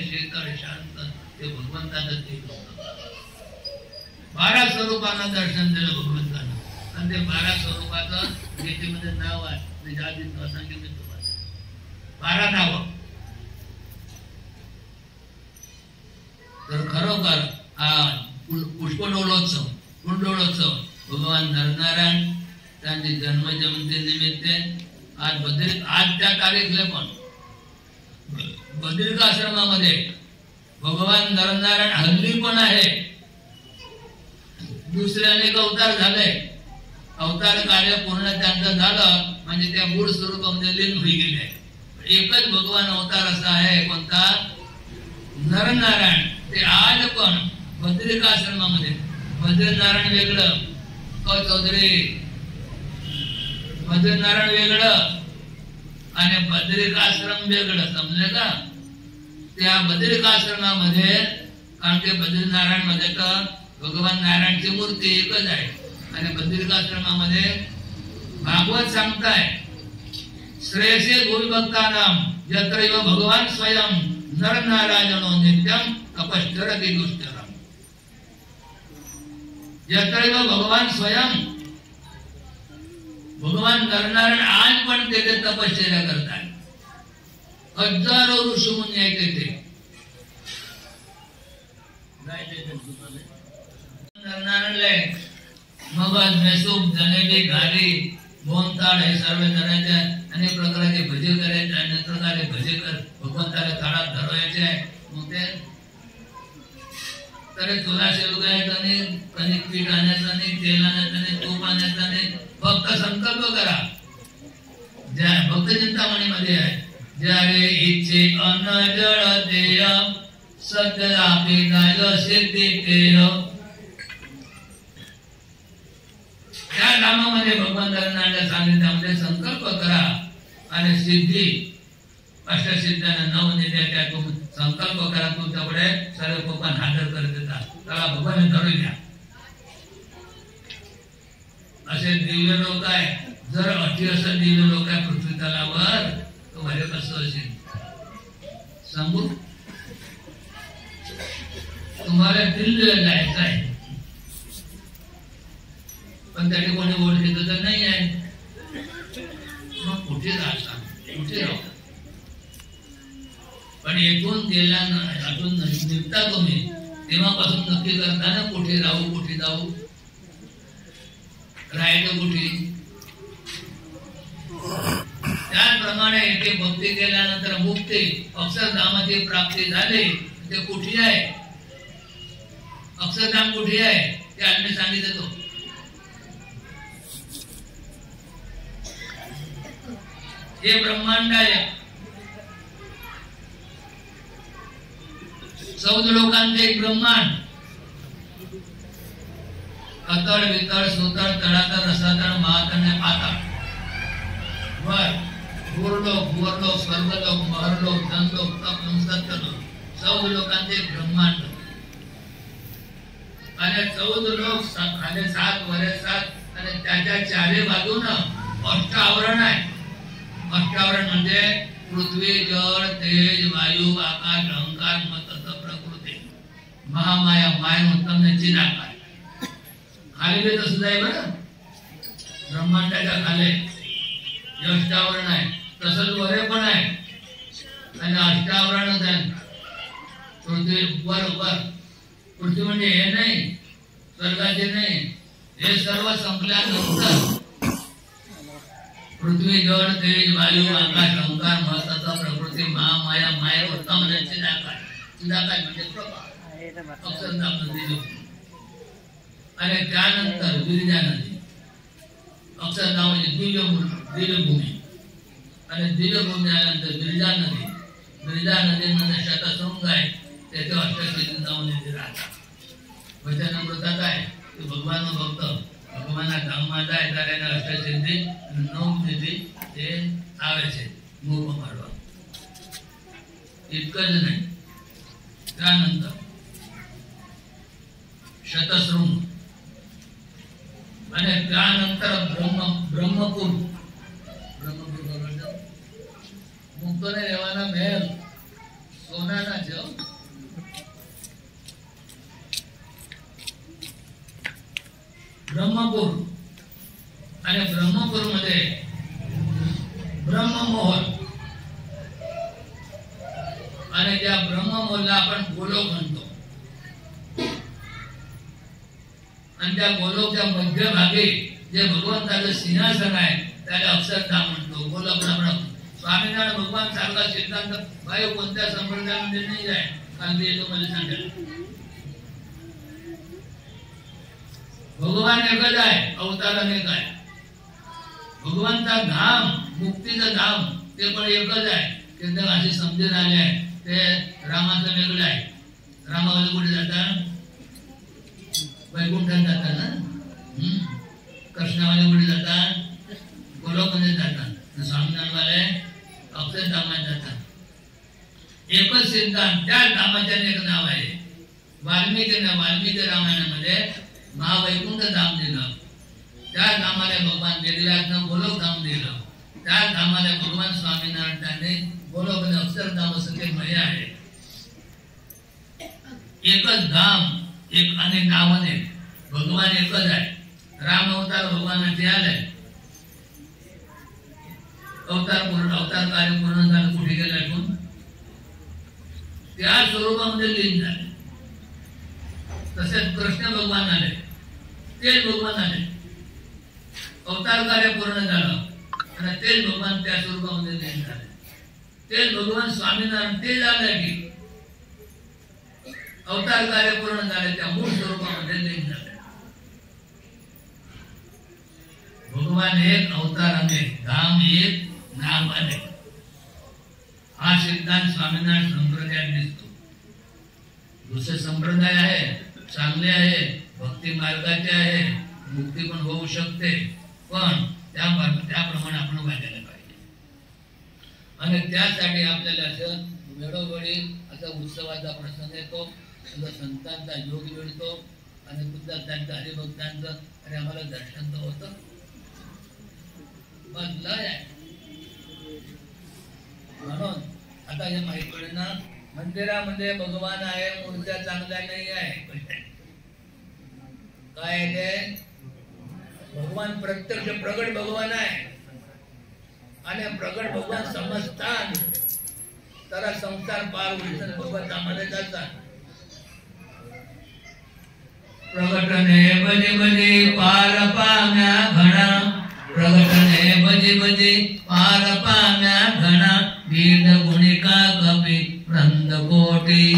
शीतळ शांत ते भगवंताचं तेज होतं. 12 स्वरूपांना दर्शन दिलं भगवंतानं. आणि ते 12 स्वरूपाचं गीतेमध्ये नाव आहे. ते जातीत सांगितलं 12 नाव. तर खरोखर हा पुष्पडोलोत्सव कुंडोलोत्सव भगवान नरनारायण त्यांचे जन्मजयंती निमित्त आज त्या तारीखला पण बद्रिका आश्रमामध्ये भगवान नरनारायण हल्ली पण आहे. दुसरे अनेक अवतार झाले अवतार कार्य पूर्ण त्यांचं झालं म्हणजे त्या मूळ स्वरूपामध्ये लीन होई गेले आहे. एकच भगवान अवतार असा आहे कोणता? नरनारायण. ते आज पण बद्रिकाश्रमामध्ये बद्रीनारायण वेगळं, चौधरी बद्रीनारायण वेगळं आणि बद्रिकाश्रम वेगळं, समजलं का? त्या बद्रिकाश्रमामध्ये कारण की बद्रीनारायण मध्ये तर भगवान नारायणची मूर्ती एकच आहे आणि बद्रिकाश्रमामध्ये भागवत सांगताय श्रेयसे गुरुभक्तानाम यत्रैव भगवान स्वयं नरनारायणो नित्यम तपश्चरति दुष्करम. यत्रैव भगवान स्वयं, भगवान नरनारायण आज पण तेथे तपश्चर्या करतात. हजारो ऋषीमुनी आहेत तेथे. नरनारायण मगज मेसूप जलेबी घारी मोहनताळ हे सर्व जणांच्या अनेक प्रकारचे भजे करायचे, अनेक प्रकारे भजे कर भगवंताला ताळात धरवायचे. मग ते तरी तुला शेवगायचं नाही, कणिक पीठ आणायचं नाही, तेल आणायचं नाही, तूप आणायचं नाही. फक्त संकल्प करा. ज्या भक्त चिंतामणीमध्ये आहे, ज्यारे इच्छे अनजळ देय सत्यापी गाय सिद्धी तेय. त्या नामामध्ये भगवान नारायणाच्या सांगितल्यामध्ये संकल्प करा आणि सिद्धी अष्टसिद्ध्यांना नवनिध्या त्या तुम्ही संकल्प करा. तुमच्याकडे सर्व भगवान हाजर करत देतात. त्याला भगवान धरून घ्या. असे दिव्य लोक आहे. जर अति असं दिव्य लोक आहे पृथ्वी तलावर तर भले कसं असेल सांगू. तुम्हाला दिल्लीला जायचं आहे पण त्या कोणी वोट घेत तर नाही आहे. मग कुठे राहता, कुठे राहू. पण येथून गेला अजून निघता तुम्ही तेव्हापासून नक्की करताना कुठे राहू, कुठे जाऊ, राहायचं कुठे. त्याचप्रमाणे येथे भक्ती केल्यानंतर मुक्ती अक्षरधामाची प्राप्ती झाली. ते कुठे आहे? अक्षरधाम कुठे आहे ते आम्ही सांगितलं. हे ब्रह्मांड आहे. 14 लोकांचे एक ब्रह्मांड. अतळ वितळ सुतळ तळातळ रसातळ महातळ पाताळ वर भूरलोक भुवरलोक स्वर्गलोक महरलोक धनलोक तपलोक सत्यलोक 14 लोकांचे एक ब्रह्मांड. आणि 14 लोक खाली 7 वरे 7 आणि त्याच्या चारी बाजूनं अष्टावरण आहे. अष्टावरण म्हणजे पृथ्वी जळ तेज वायू आकाश अहंकार मत प्रकृती महामाया माय उत्तमची आकार. खाली बी तसंच आहे बरं. ब्रह्मांडाच्या खाली अष्टावरण आहे. तसंच वरे पण आहे आणि अष्टावरणच आहे. पृथ्वी वर वर पृथ्वी म्हणजे हे नाही स्वर्गाचे नाही. हे सर्व संपल्यानंतर पृथ्वी जळ तेज वायू आकाश अहंकार महत्वाचा प्रकृती महामाया माया उत्तम चिदाकाश म्हणजे अक्षरधाम नदी. आणि त्यानंतर गिरिजा नदी. अक्षरधाम म्हणजे दिव्यभूमी आणि दिव्यभूमी आल्यानंतर गिरिजा नदी. गिरिजा नदीमध्ये शतशृंग आहे. त्याचे अष्टसिद्धी नवनिधी राहतात. वचनामृतात आहे की भगवान भक्त भगवाना धामમાં જાય ત્યારે એને અષ્ટસિદ્ધિ નવનિધિ એ આવે છે મોકો મારવા. इतकंच नाही. त्यानंतर शतशृंग आणि त्यानंतर ब्रह्मपूर. મુક્તોને રહેવાના મહેલ સોનાના છે. ब्रह्मपूर आणि ब्रह्मपूर मध्ये ब्रह्ममोहल आणि त्या ब्रह्ममोहलला आपण गोलोक म्हणतो. आणि त्या गोलोकच्या मध्यभागी जे भगवंताचं सिंहासन आहे त्याला अक्षरधाम म्हणतो. गोलोक ब्रह्म स्वामीनारायण भगवान सारखा सिद्धांत भाई कोणत्या संप्रदायामध्ये नाही आहे. काल मी येतो मला सांगायला भगवान एकच आहे, अवतार अनेक आहे. भगवंता धाम, मुक्तीचं धाम ते पण एकच आहे. ते असे समजून आले आहे. ते रामाचं वेगळं आहे. रामामध्ये कुठे जातात? वैकुंठात जातात ना. कृष्णामध्ये कुठे जातात? गोलोकमध्ये जातात. स्वामीनाथवाले अक्षरधामात जातात. एकच सिद्धांत, त्या धामाचे एक नाव आहे. वाल्मिकी रामायणामध्ये महावैकुंठ धाम दिलं. त्या धामाला भगवान वेदव्यासनं गोलोक धाम दिलं. त्या धामाला भगवान स्वामीनारायणांनी गोलोक अक्षरधाम असं ते भय आहे. एकच धाम, एक आणि नाव अनेक. भगवान एकच आहे. राम अवतार भगवानाचे आलाय. अवतार कार्य पूर्ण झालं. कुठे गेला? त्या स्वरूपामध्ये लीन झाले. तसेच कृष्ण भगवान आले, तेच भगवान आले. अवतार कार्य पूर्ण झालं आणि तेच भगवान त्या स्वरूपामध्ये लीन झाले. तेच भगवान स्वामीनारायण ते झालं की अवतार कार्य पूर्ण झाले, त्या मूळ स्वरूपामध्ये लीन झाले. भगवान एक, अवतार अनेक, धाम एक, नाम अनेक. हा सिद्धांत स्वामीनारायण संप्रदायात दिसतो. दुसरे संप्रदाय आहे, चांगले आहे, भक्ती मार्गाचे आहे, मुक्ती पण होऊ शकते, पण त्याप्रमाणे आपण वागायला पाहिजे. आणि त्यासाठी आपल्याला असं वेळोवेळी असा उत्सवाचा प्रसंग येतो, संतांचा योग मिळतो आणि बुद्धांचं हरिभक्तांचं आणि आम्हाला दर्शन तर होतं. बदला आहे. म्हणून आता हे माहित पडेल ना, मंदिरामध्ये भगवान आहे, मूर्त्या चांगल्या नाही आहे. काय ते भगवान प्रत्यक्ष प्रगट भगवान आहे. आणि प्रगट भगवान समजतात तर संसार पार होईल. भगवंतामध्ये जातात. प्रगटने बजे बजे पार पाम्या घणा, प्रगटने बजे बजे पार पाम्या घणा, वेद गुणिका कपी वृंद कोटी,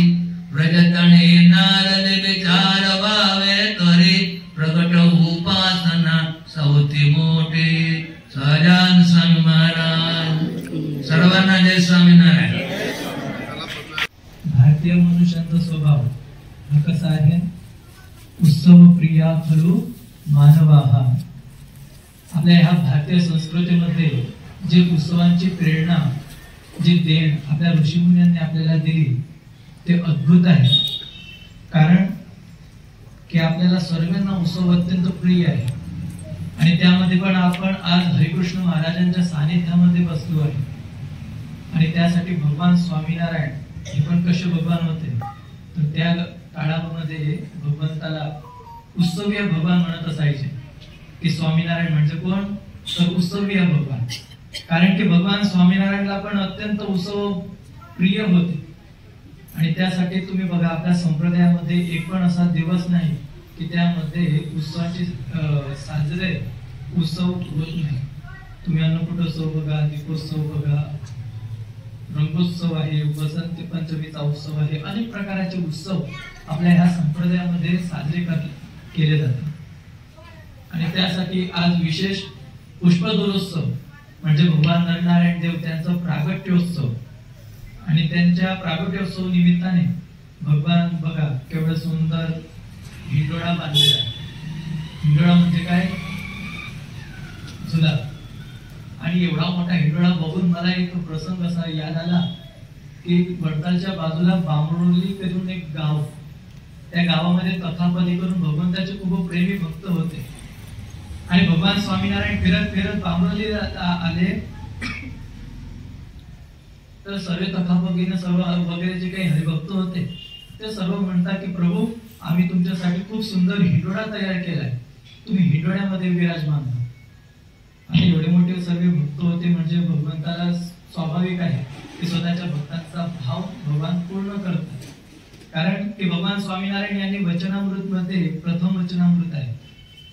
व्रजतणे नारद विचार वावे करी, प्रगट उपासना सौती मोठी. सहजान स्वामी महाराज. सर्वांना जय स्वामीनारायण. भारतीय मनुष्याचा स्वभाव हा कसा आहे? उत्सव प्रिया खलु मानवाहा. आपल्या ह्या भारतीय संस्कृतीमध्ये जे उत्सवांची प्रेरणा, जी देण आपल्या ऋषीमुनींनी आपल्याला दिली ते अद्भुत आहे. कारण की आपल्याला सर्वांना उत्सव अत्यंत प्रिय आहे. आणि त्यामध्ये पण आपण आज हरिकृष्ण महाराजांच्या सानिध्यामध्ये बसलो आहे. आणि त्यासाठी भगवान स्वामीनारायण हे पण कसे भगवान होते? तर त्या काळामध्ये भगवंताला उत्सवीय भगवान म्हणत असायचे. की स्वामीनारायण म्हणजे कोण? तर उत्सवीय भगवान. कारण की भगवान स्वामीनारायणला पण अत्यंत उत्सव प्रिय होते. आणि त्यासाठी तुम्ही बघा, आपल्या संप्रदायामध्ये एक पण असा दिवस नाही की त्यामध्ये उत्सवाची साजरे उत्सव होत नाही. तुम्ही अन्नकूटोत्सव बघा, दीपोत्सव बघा, रंगोत्सव आहे, वसंत पंचमीचा उत्सव आहे, अनेक प्रकारचे उत्सव आपल्या ह्या संप्रदायामध्ये साजरे केले जातात. आणि त्यासाठी आज विशेष पुष्पदोलोत्सव म्हणजे भगवान नरनारायण देव त्यांचा प्रागट्योत्सव. आणि त्यांच्या प्रागट्योत्सव निमित्ताने भगवान बघा केवढं सुंदर हिंडोळा बांधलेला आहे. हिंडोळा म्हणजे काय? झुला. आणि एवढा मोठा हिंडोळा बघून मला एक प्रसंग असा याद आला की वडतालच्या बाजूला बांबरोली करून एक गाव, त्या गावामध्ये तथापदी करून भगवंताचे खूप प्रेमी भक्त होते. आणि भगवान स्वामीनारायण फिरत फिरत बांबरोली आले तर सर्व तथापदीने सर्व वगैरे जे काही हरिभक्त होते ते सर्व म्हणतात की प्रभू, आम्ही तुमच्यासाठी खूप सुंदर हिंडोळा तयार केलाय, तुम्ही हिंडोळ्यामध्ये विराजमान व्हा. आणि एवढे मोठे सर्व भक्त होते म्हणजे भगवंताला स्वाभाविक आहे की स्वतःच्या भक्तांचा भाव भगवान पूर्ण करतात. कारण की भगवान स्वामीनारायण यांनी वचनामृत मध्ये प्रथम वचनामृत आहे,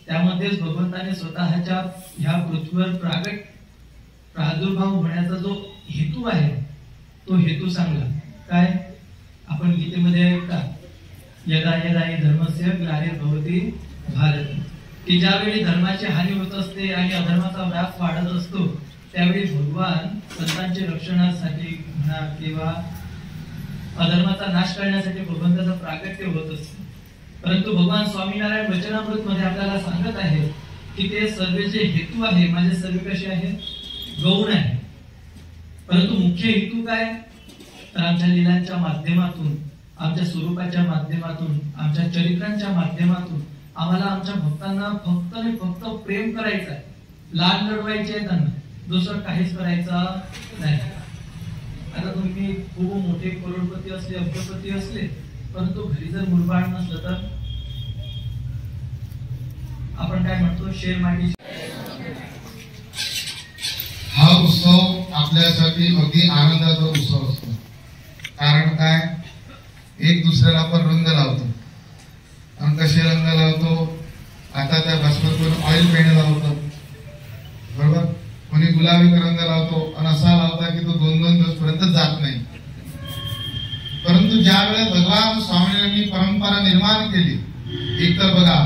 त्यामध्येच भगवंताने स्वतःच्या ह्या पृथ्वीवर प्रादुर्भाव होण्याचा जो हेतू आहे तो हेतू सांगला. काय? आपण गीतेमध्ये ऐकता, यदा यदा हि धर्मस्य ग्लानिर्भवति भारत. की ज्यावेळी धर्माची हानी होत असते आणि अधर्माचा व्याप वाढत असतो त्यावेळी भगवान संतांच्या रक्षणासाठी म्हणा किंवा अधर्माचा नाश करण्यासाठी भगवंताचं प्राकट्य होत असते. परंतु भगवान स्वामीनारायण वचनामृत मध्ये आपल्याला सांगत आहे की ते सर्व जे हेतू आहे माझे सर्व कसे आहेत गौण आहे, परंतु मुख्य हेतू काय तर आमच्या लीलांच्या माध्यमातून आमच्या स्वरूपाच्या माध्यमातून आमच्या चरित्रांच्या माध्यमातून आम्हाला आमच्या भक्तांना फक्त आणि फक्त प्रेम करायचं आहे, लाल लढवायचे आहे त्यांना, दुसरं काहीच करायचं नाही. आता तुम्ही खूप मोठे करोडपती असले अब्जपती असले परंतु घरी जर मुलबाळ नसलं तर आपण काय म्हणतो शेर मांडी. हा उत्सव आपल्यासाठी अगदी आनंदाचा उत्सव असतो. कारण काय एक दुसऱ्याला आपण रंग लावतो आणि कसे रंग लावतो आता त्या भास्करवर ऑइल पेंट लावतो बरोबर, कोणी गुलाबी रंग लावतो आणि असा लावता की तो 2-2 दिवस पर्यंत जात नाही. परंतु ज्या वेळेस भगवान स्वामींनी परंपरा निर्माण केली, एक तर बघा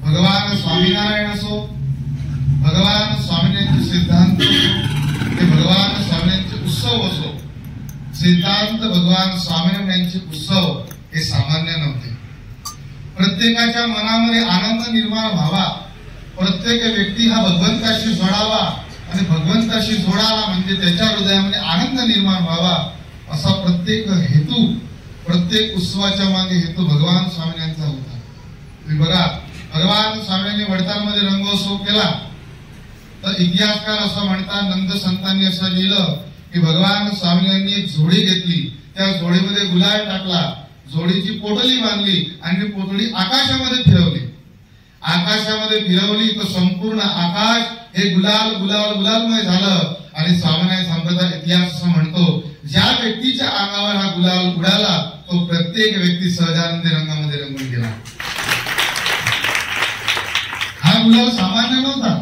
भगवान स्वामीनारायण असो, भगवान स्वामींचे सिद्धांत असो, ते भगवान स्वामींचे उत्सव असो, सिद्धांत भगवान स्वामीनारायणांचे उत्सव हे सामान्य नव्हते. प्रत्येकाच्या मनामध्ये आनंद निर्माण व्हावा, प्रत्येक व्यक्ती हा भगवंताशी जोडावा आणि भगवंताशी जोडावा म्हणजे त्याच्या हृदयामध्ये आनंद निर्माण व्हावा असा प्रत्येक हेतू, प्रत्येक उत्सवाच्या मागे हेतू भगवान स्वामींचा होता. तुम्ही बघा भगवान स्वामींनी वडतालमध्ये रंगोत्सव केला तर इतिहासकार असं म्हणतात, नंद संतांनी असं लिहिलं की भगवान स्वामींनी एक झोळी घेतली, त्या झोळीमध्ये गुलाल टाकला, झोळीची पोटली बांधली आणि पोटली आकाशामध्ये फिरवली. आकाशामध्ये फिरवली तर संपूर्ण आकाश हे गुलाल गुलाल गुलालमय झालं. आणि स्वामीनारायण संप्रदाय इतिहास असं म्हणतो ज्या व्यक्तीच्या अंगावर हा गुलाल उडाला तो प्रत्येक व्यक्ती सहजानंदी रंगामध्ये रंगून गेला. हा गुलाल सामान्य नव्हता,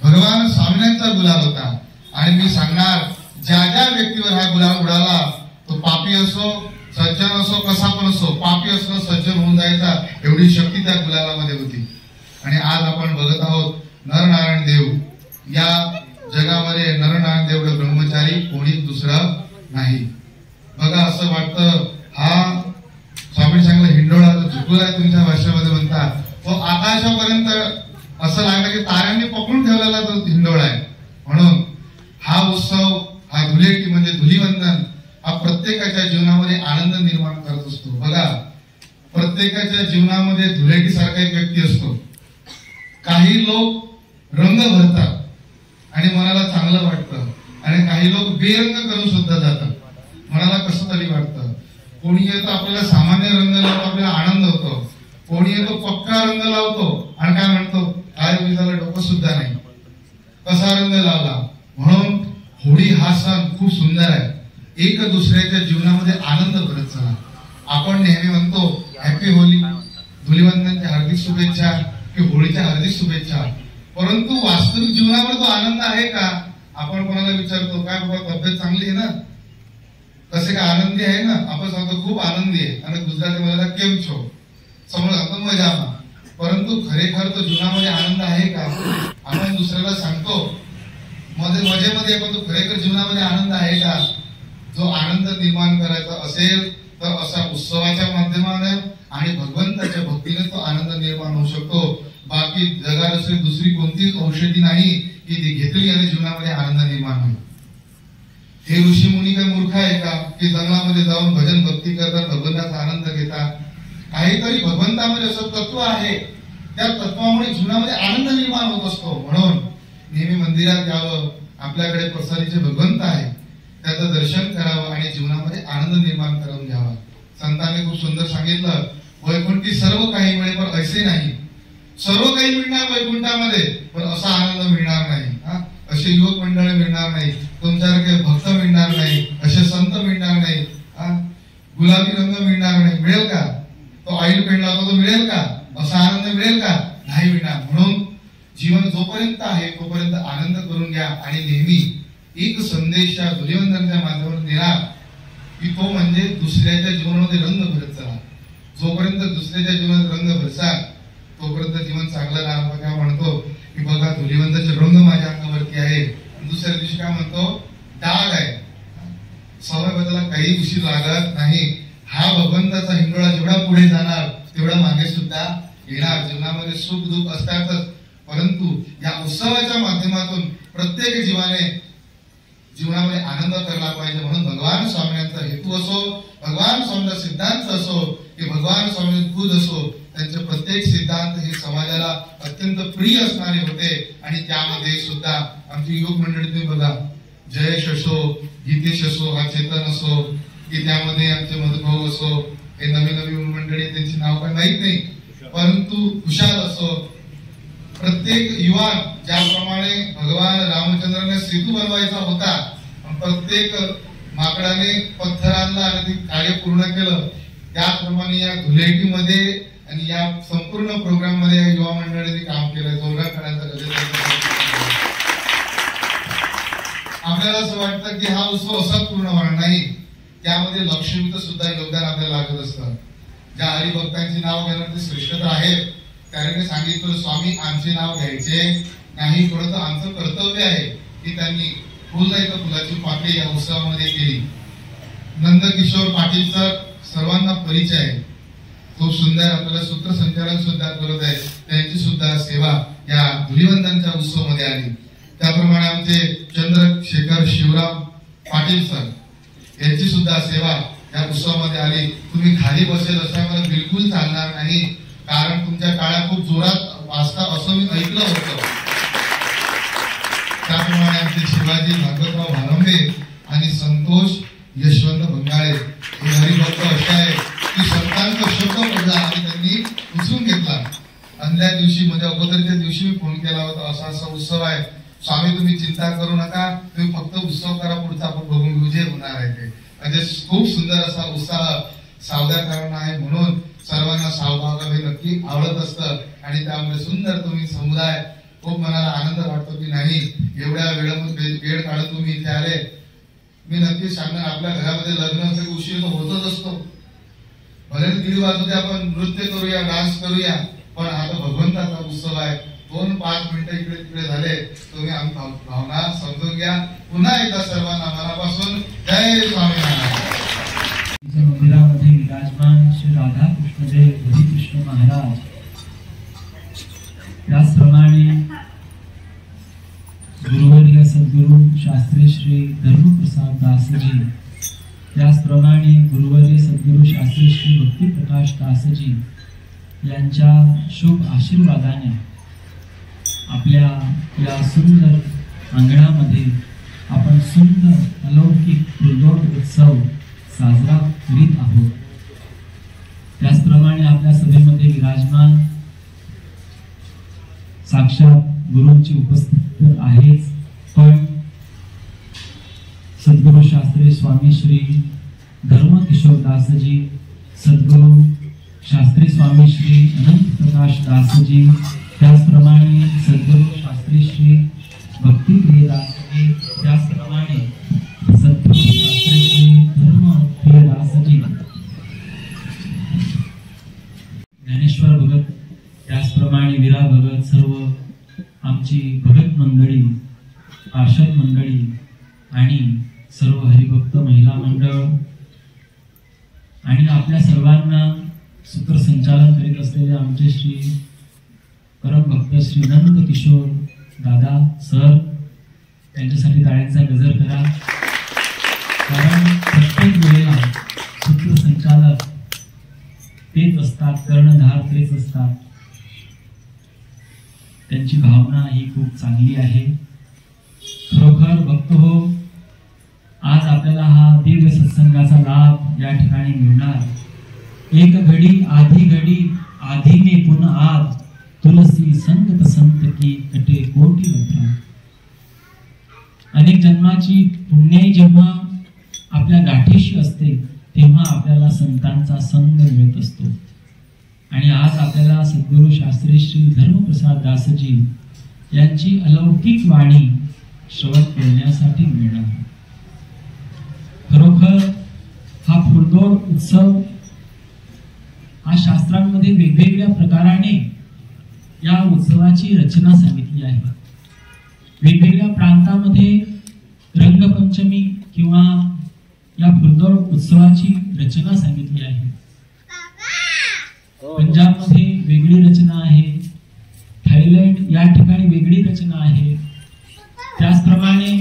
भगवान स्वामींचा गुलाल होता. आणि मी सांगणार ज्या ज्या व्यक्तीवर हा गुलाल उडाला तो पापी असो सज्जन असो कसा पण असो, पापी असो सज्जन होऊन जायचा एवढी शक्ती त्या गुलालामध्ये होती. आणि आज आपण बघत आहोत नरनारायण देव, या जगामध्ये नरनारायण देव ब्रह्मचारी कोणी दुसरा नाही. बघा असं वाटतं हा स्वामी सांगलं हिंडोळा झुकला तुमच्या भाषेमध्ये म्हणतात, तो आकाशापर्यंत असं लागलं की ताऱ्यांनी पकडून ठेवलेला तो हिंडोळा आहे. म्हणून हा उत्सव हा धुलेटी म्हणजे धुलीवंदन हा प्रत्येकाच्या जीवनामध्ये आनंद निर्माण करत असतो. बघा प्रत्येकाच्या जीवनामध्ये धुलेटी सारखा एक व्यक्ती असतो. काही लोक रंग भरतात आणि मनाला चांगलं वाटतं आणि काही लोक बेरंग करून सुद्धा जातात, मनाला कसं तरी वाटतं. कोणी येतो आपल्याला सामान्य रंग लावतो आपल्याला आनंद होतो, कोणी येतो पक्का रंग लावतो आणि काय म्हणतो काय विजाला डोकं सुद्धा नाही कसा रंग लावला. म्हणून होळी हा सण खूप सुंदर आहे, एक दुसऱ्याच्या जीवनामध्ये आनंद भरत चला. आपण नेहमी म्हणतो हॅपी होली, धुलीवंदनच्या हार्दिक शुभेच्छा की होळीच्या हार्दिक शुभेच्छा, परंतु वास्तविक जीवनावर तो आनंद आहे का. आपण कोणाला विचारतो काय बाबा तब्येत चांगली आहे ना, कसे काय आनंदी आहे ना, आपण सांगतो खूप आनंदी आहे आणि गुजराती मध्ये केम छो समोर सांगतो मजामा, परंतु खरेखर तो जीवनामध्ये आनंद आहे का. आपण दुसऱ्याला सांगतो मजेमध्ये पण तो खरेखर जीवनामध्ये आनंद आहे का. जो आनंद निर्माण करायचा असेल तर असा उत्सवाच्या माध्यमाने आणि भगवंताच्या भक्तीने तो आनंद निर्माण होऊ शकतो. बाकी जगात असे दुसरी कोणतीच औषधी नाही की ती घेतली आणि जीवनामध्ये आनंद निर्माण होईल. हे ऋषी मुनी काही मूर्ख आहे का की जंगलामध्ये जाऊन भजन भक्ती करतात भगवंताचा आनंद घेतात. काहीतरी भगवंतामध्ये असं तत्व आहे, त्या तत्वामुळे जीवनामध्ये आनंद निर्माण होत असतो. म्हणून नेहमी मंदिरात यावं, आपल्याकडे प्रसादीचे भगवंत आहे त्याचं दर्शन करावं आणि जीवनामध्ये आनंद निर्माण करून घ्यावा. संतांनी खूप सुंदर सांगितलं वैकुंठी सर्व काही मिळेल पण असे नाही, सर्व काही मिळणार वैकुंठामध्ये पण असा आनंद मिळणार नाही, असे युवक मंडळ मिळणार नाही, तुमच्यासारखे भक्त मिळणार नाही, असे संत मिळणार नाही, गुलाबी रंग मिळणार नाही. मिळेल का तो ऑइल पेंट लावतो तो मिळेल का, असा आनंद मिळेल का, नाही मिळणार. म्हणून जीवन जोपर्यंत आहे तोपर्यंत आनंद करून घ्या आणि नेहमी एक संदेश या धुलीवंदनच्या माध्यमातून देणार की तो म्हणजे दुसऱ्याच्या जीवनामध्ये रंग भरत चला. जोपर्यंत दुसऱ्याच्या जीवनात रंग भरसाल तोपर्यंत जीवन चांगलं राहणार. दिवशी लागत नाही. हा भगवंताचा हिंडोळा जेवढा पुढे जाणार तेवढा मागे सुद्धा येणार. जीवनामध्ये सुख दुःख असतातच, परंतु या उत्सवाच्या माध्यमातून प्रत्येक जीवनामध्ये आनंद करला पाहिजे. म्हणून भगवान स्वामींचा हेतू असो, भगवान स्वामींचा सिद्धांत असो की भगवान स्वामी खुद असो, त्यांचे प्रत्येक सिद्धांत हे समाजाला अत्यंत प्रिय असणारे होते. आणि त्यामध्ये सुद्धा आमची योग मंडळी तुम्ही बघा, जयेश असो, गीतेश असो, हा चेतन असो, की त्यामध्ये आमचे मधुभाऊ असो, हे नवीन नवीन मंडळी, त्यांची नाव काही माहित नाही, परंतु कुशाल असो, प्रत्येक युवान ज्याप्रमाणे भगवान रामचंद्राने सेतू बनवायचा होता, प्रत्येक माकडाने पत्थरांना आणि ते कार्य पूर्ण केलं, त्याप्रमाणे या धुलेटीमध्ये आणि या संपूर्ण प्रोग्राम मध्ये या युवा मंडळींनी काम केलं. जोरदार करण्याचा आपल्याला असं वाटतं की हा उत्सव असाच पूर्ण होणार नाही, त्यामध्ये लक्ष्मीचं सुद्धा योगदान आपल्याला लागत असतं. ज्या हरिभक्तांची नाव घेणार ते श्रेष्ठ आहेत, त्याने सांगितलं स्वामी आमचे नाव घ्यायचे नाही, परंतु आमचं कर्तव्य आहे की त्यांनी फुल नाही तर फुलाची पाकळी या उत्सवामध्ये केली. नंदकिशोर पाटीलचा सर्वांना परिचय आहे, खूप सुंदर आपल्याला सूत्रसंचालन सुद्धा करत आहे. त्यांची सुद्धा सेवा या धुलिवंतांच्या उत्सव मध्ये आली. त्याप्रमाणे आमचे चंद्रशेखर शिवराम पाटील सर यांची सुद्धा सेवा या उत्सवामध्ये आली. तुम्ही खाली बसेल असं मला बिलकुल चालणार नाही, कारण तुमच्या टाळ्या खूप जोरात वाजतात असं मी ऐकलं होतं. त्याप्रमाणे आमचे शिवाजी भागवतराव भालंबे आणि संतोष यशवंत बंगाळे हे हरिभक्त असे आहे की संतांचा शब्द पडला आणि त्यांनी उचलून घेतला. अंधल्या दिवशी म्हणजे अगोदरच्या दिवशी मी फोन केला होता, असा असा उत्सव आहे स्वामी, तुम्ही चिंता करू नका, तुम्ही फक्त उत्सव करा, पुढचा आपण बघून घेऊ जे होणार आहे ते. म्हणजे खूप सुंदर असा उत्साह सावधान आहे. म्हणून सर्वांना सावभाग हे नक्की आवडत असतं आणि त्यामुळे सुंदर तुम्ही समुदाय खूप मनाला आनंद वाटतो की नाही एवढ्या वेळ काढत तुम्ही इथे आले. मी नक्की सांगणार, आपल्या घरामध्ये लग्न असं उशीर होतच असतो, भले 1:30 वाजता आपण नृत्य करूया, डान्स करूया, पण आता भगवंताचा उत्सव आहे. 2-5 मिनिटं इकडे तिकडे झाले, तुम्ही भावना समजून घ्या. पुन्हा एकदा सर्वांना मनापासून जय स्वामीनारायण. मंदिरामध्ये विराजमान श्री राधा कृष्णदेव हरिकृष्ण महाराज, त्याचप्रमाणे गुरुवर्य सद्गुरु शास्त्री श्री धर्मप्रसाद दासजी, त्याचप्रमाणे गुरुवर्य सद्गुरु शास्त्री श्री भक्ती प्रकाश दासजी यांच्या शुभ आशीर्वादाने आपल्या या सुंदर अंगणामध्ये आपण सुंदर अलौकिक फुलदोड उत्सव साजरा करीत आहोत. त्याचप्रमाणे आपल्या सभेमध्ये विराजमान साक्षात गुरूंची उपस्थिती आहेच, पण सद्गुरु शास्त्री स्वामी श्री धर्मकिशोर दासजी, सद्गुरु शास्त्री स्वामी श्री अनंत प्रकाश दासजी, त्याचप्रमाणे सद्गुरु शास्त्री श्री भक्तिप्रिय दासजी, त्याचप्रमाणे सद्गुरु शास्त्री श्री धर्मप्रिय दासजी, ज्ञानेश्वर भगत, त्याचप्रमाणे वीरा भगत, सर्व आमची भगत मंडळी, पार्षद मंडळी आणि सर्व हरिभक्त महिला मंडळ आणि आपल्या सर्वांना सूत्रसंचालन करीत असलेले आमचे श्री परमभक्त श्री नंद किशोर दादा सर, त्यांच्यासाठी टाळ्यांचा गजर करा. कारण प्रत्येक वेळेला सूत्रसंचालक तेच असतात, कर्णधार तेच असतात. त्यांची भावना ही खूप चांगली आहे. खरोखर भक्त हो, आज आपल्याला हा दिव्य सत्संगाचा लाभ या ठिकाणी मिळणार. एक घडी आधी में पुन्हा आद, तुलसी संगत संत की कटे कोटी वथा. अनेक जन्माची पुण्य जेव्हा आपल्या गाठीशी असते तेव्हा आपल्याला संतांचा संग मिळत असतो. आणि आज आपल्याला सद्गुरु शास्त्री श्री धर्मप्रसाद दासजी यांची अलौकिक वाणी श्रवण करण्यासाठी मिळणार. खरोखर हा फुलदोड उत्सव हा शास्त्रांमध्ये वेगवेगळ्या प्रकाराने या उत्सवाची रचना सांगितली आहे. वेगवेगळ्या प्रांतामध्ये रंगपंचमी किंवा या फुलदोड उत्सवाची रचना सांगितली आहे. पंजाबमध्ये वेगळी रचना आहे, थायलंड या ठिकाणी वेगळी रचना आहे. त्याचप्रमाणे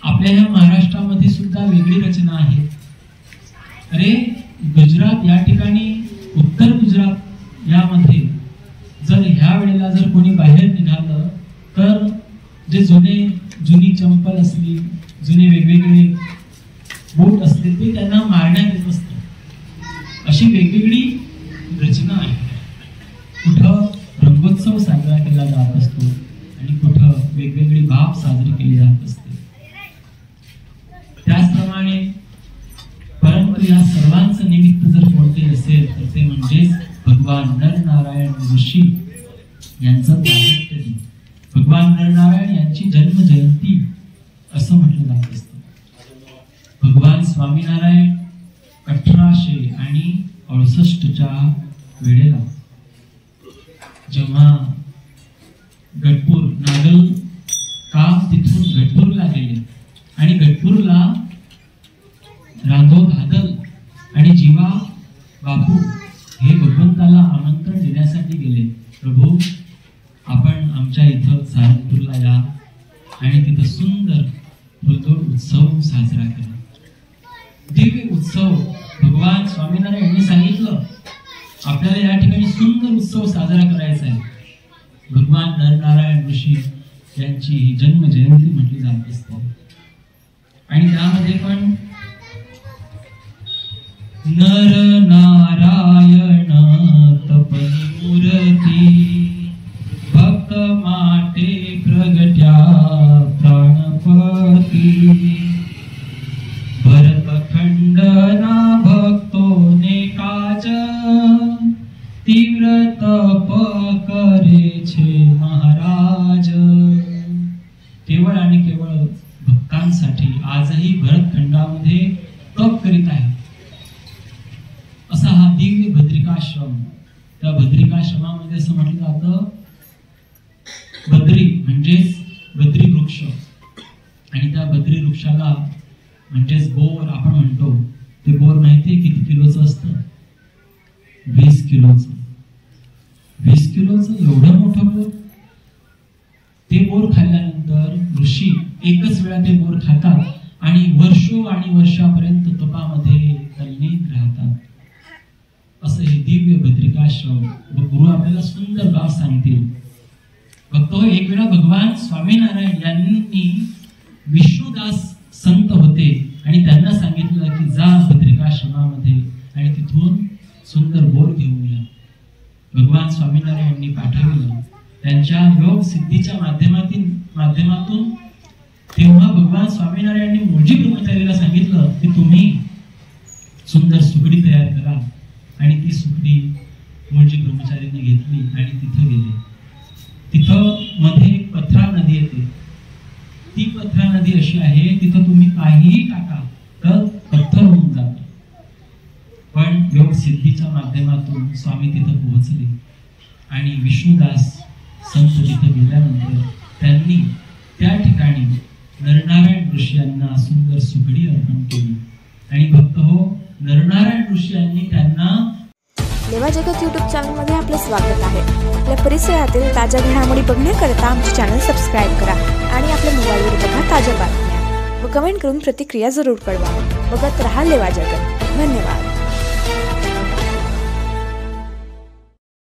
आपल्या या महाराष्ट्रामध्ये सुद्धा वेगळी रचना आहे. अरे गुजरात या ठिकाणी, उत्तर गुजरात यामध्ये जर ह्या वेळेला जर कोणी बाहेर निघालं तर जे जुनी चंपल असली, जुने वेगवेगळे बूट असले ते त्यांना मारण्यात येत असतं. अशी वेगवेगळी रचना आहे. कुठं रंगोत्सव साजरा केला जात असतो आणि कुठं वेगवेगळी बाब साजरी केली जात असते. त्याचप्रमाणे परंतु या सर्वांचं निमित्त जर कोणते असेल तर ते म्हणजेच भगवान नरनारायण ऋषी यांचं प्रागट्य दिन. भगवान नरनारायण यांची जन्म जयंती असं म्हटलं जात असतं. भगवान स्वामीनारायण 1868 वेळेला जेव्हा गटपूर नागल काम तिथून गटपूरला गेले आणि गटपूरला रांधो भादल आणि जीवा बापू हे भगवंताला आमंत्रण देण्यासाठी गेले. प्रभू आपण आमच्या इथं सारंगपूरला या आणि तिथं सुंदर फुलदोड उत्सव साजरा करा. दिव्य उत्सव भगवान स्वामीनारायण यांनी सांगितलं आपल्याला या ठिकाणी सुंदर उत्सव साजरा करायचा आहे. भगवान नरनारायण ऋषी यांची ही जन्म जयंती म्हटली जात असते. आणि त्यामध्ये पण नर नारायण तपनी मूर्ती भक्त माटे प्रगट्या प्राणपती भरतखंडना भक्तोने काज तीव्र तप करेछे महाराज. केवळ आणि केवळ भक्तांसाठी आजही भरतखंडामध्ये तप करीत आहे असा हा दिव्य बद्रिकाश्रम. त्या बद्रिकाश्रमामध्ये असं म्हटलं जातं बद्री म्हणजेच बद्री वृक्ष आणि त्या बद्री वृक्षाला म्हणजेच बोर आपण म्हणतो ते बोर माहितीये किती किलोचं असतं? 20 किलोचं. 20 किलोचं एवढं मोठं बोर. ते बोर खाल्ल्यानंतर ऋषी एकच वेळा ते बोर खातात आणि वर्षापर्यंत तपामध्ये तल्लीन राहतात. असं हे दिव्य बद्रिकाश्रम व गुरु आपल्याला सुंदर बाब सांगतील. बघतो एक वेळा भगवान स्वामीनारायण यांनी विष्णुदास संत होते आणि त्यांना सांगितलं की जा बद्रिकाश्रमामध्ये आणि तिथून सुंदर बोर घेऊन या. भगवान स्वामीनारायणांनी पाठवलं. त्यांच्या योग सिद्धीच्या माध्यमातून तेव्हा भगवान स्वामीनारायणांनी मूळजी ब्रह्मचारीला सांगितलं की तुम्ही सुंदर सुकडी तयार करा आणि ती सुकडी मूळजी ब्रह्मचारीने घेतली आणि तिथं गेले. तिथं मध्ये एक पथरा नदी येते. ती पथरा नदी अशी आहे तिथं तुम्ही काहीही टाका तर पत्थर होऊन जात. पण योग सिद्धीच्या माध्यमातून स्वामी तिथं पोहोचले आणि विष्णुदास संत तिथं गेल्यानंतर त्यांनी त्या ठिकाणी नरनारायण ऋषी यांना सुंदर सुकडी अर्पण केली. आणि भक्त हो नरनारायण ऋषी यांनी त्यांना लेवा जगत यूट्यूब चॅनलमध्ये आपलं स्वागत आहे. आपल्या परिसरातील ताज्या घडामोडी बघण्याकरता आमचे चॅनल सबस्क्राईब करा आणि आपल्या मोबाईलवर बघा ताज्या बातम्या व कमेंट करून प्रतिक्रिया जरूर कळवा. बघत रहा लेवा जगत. धन्यवाद.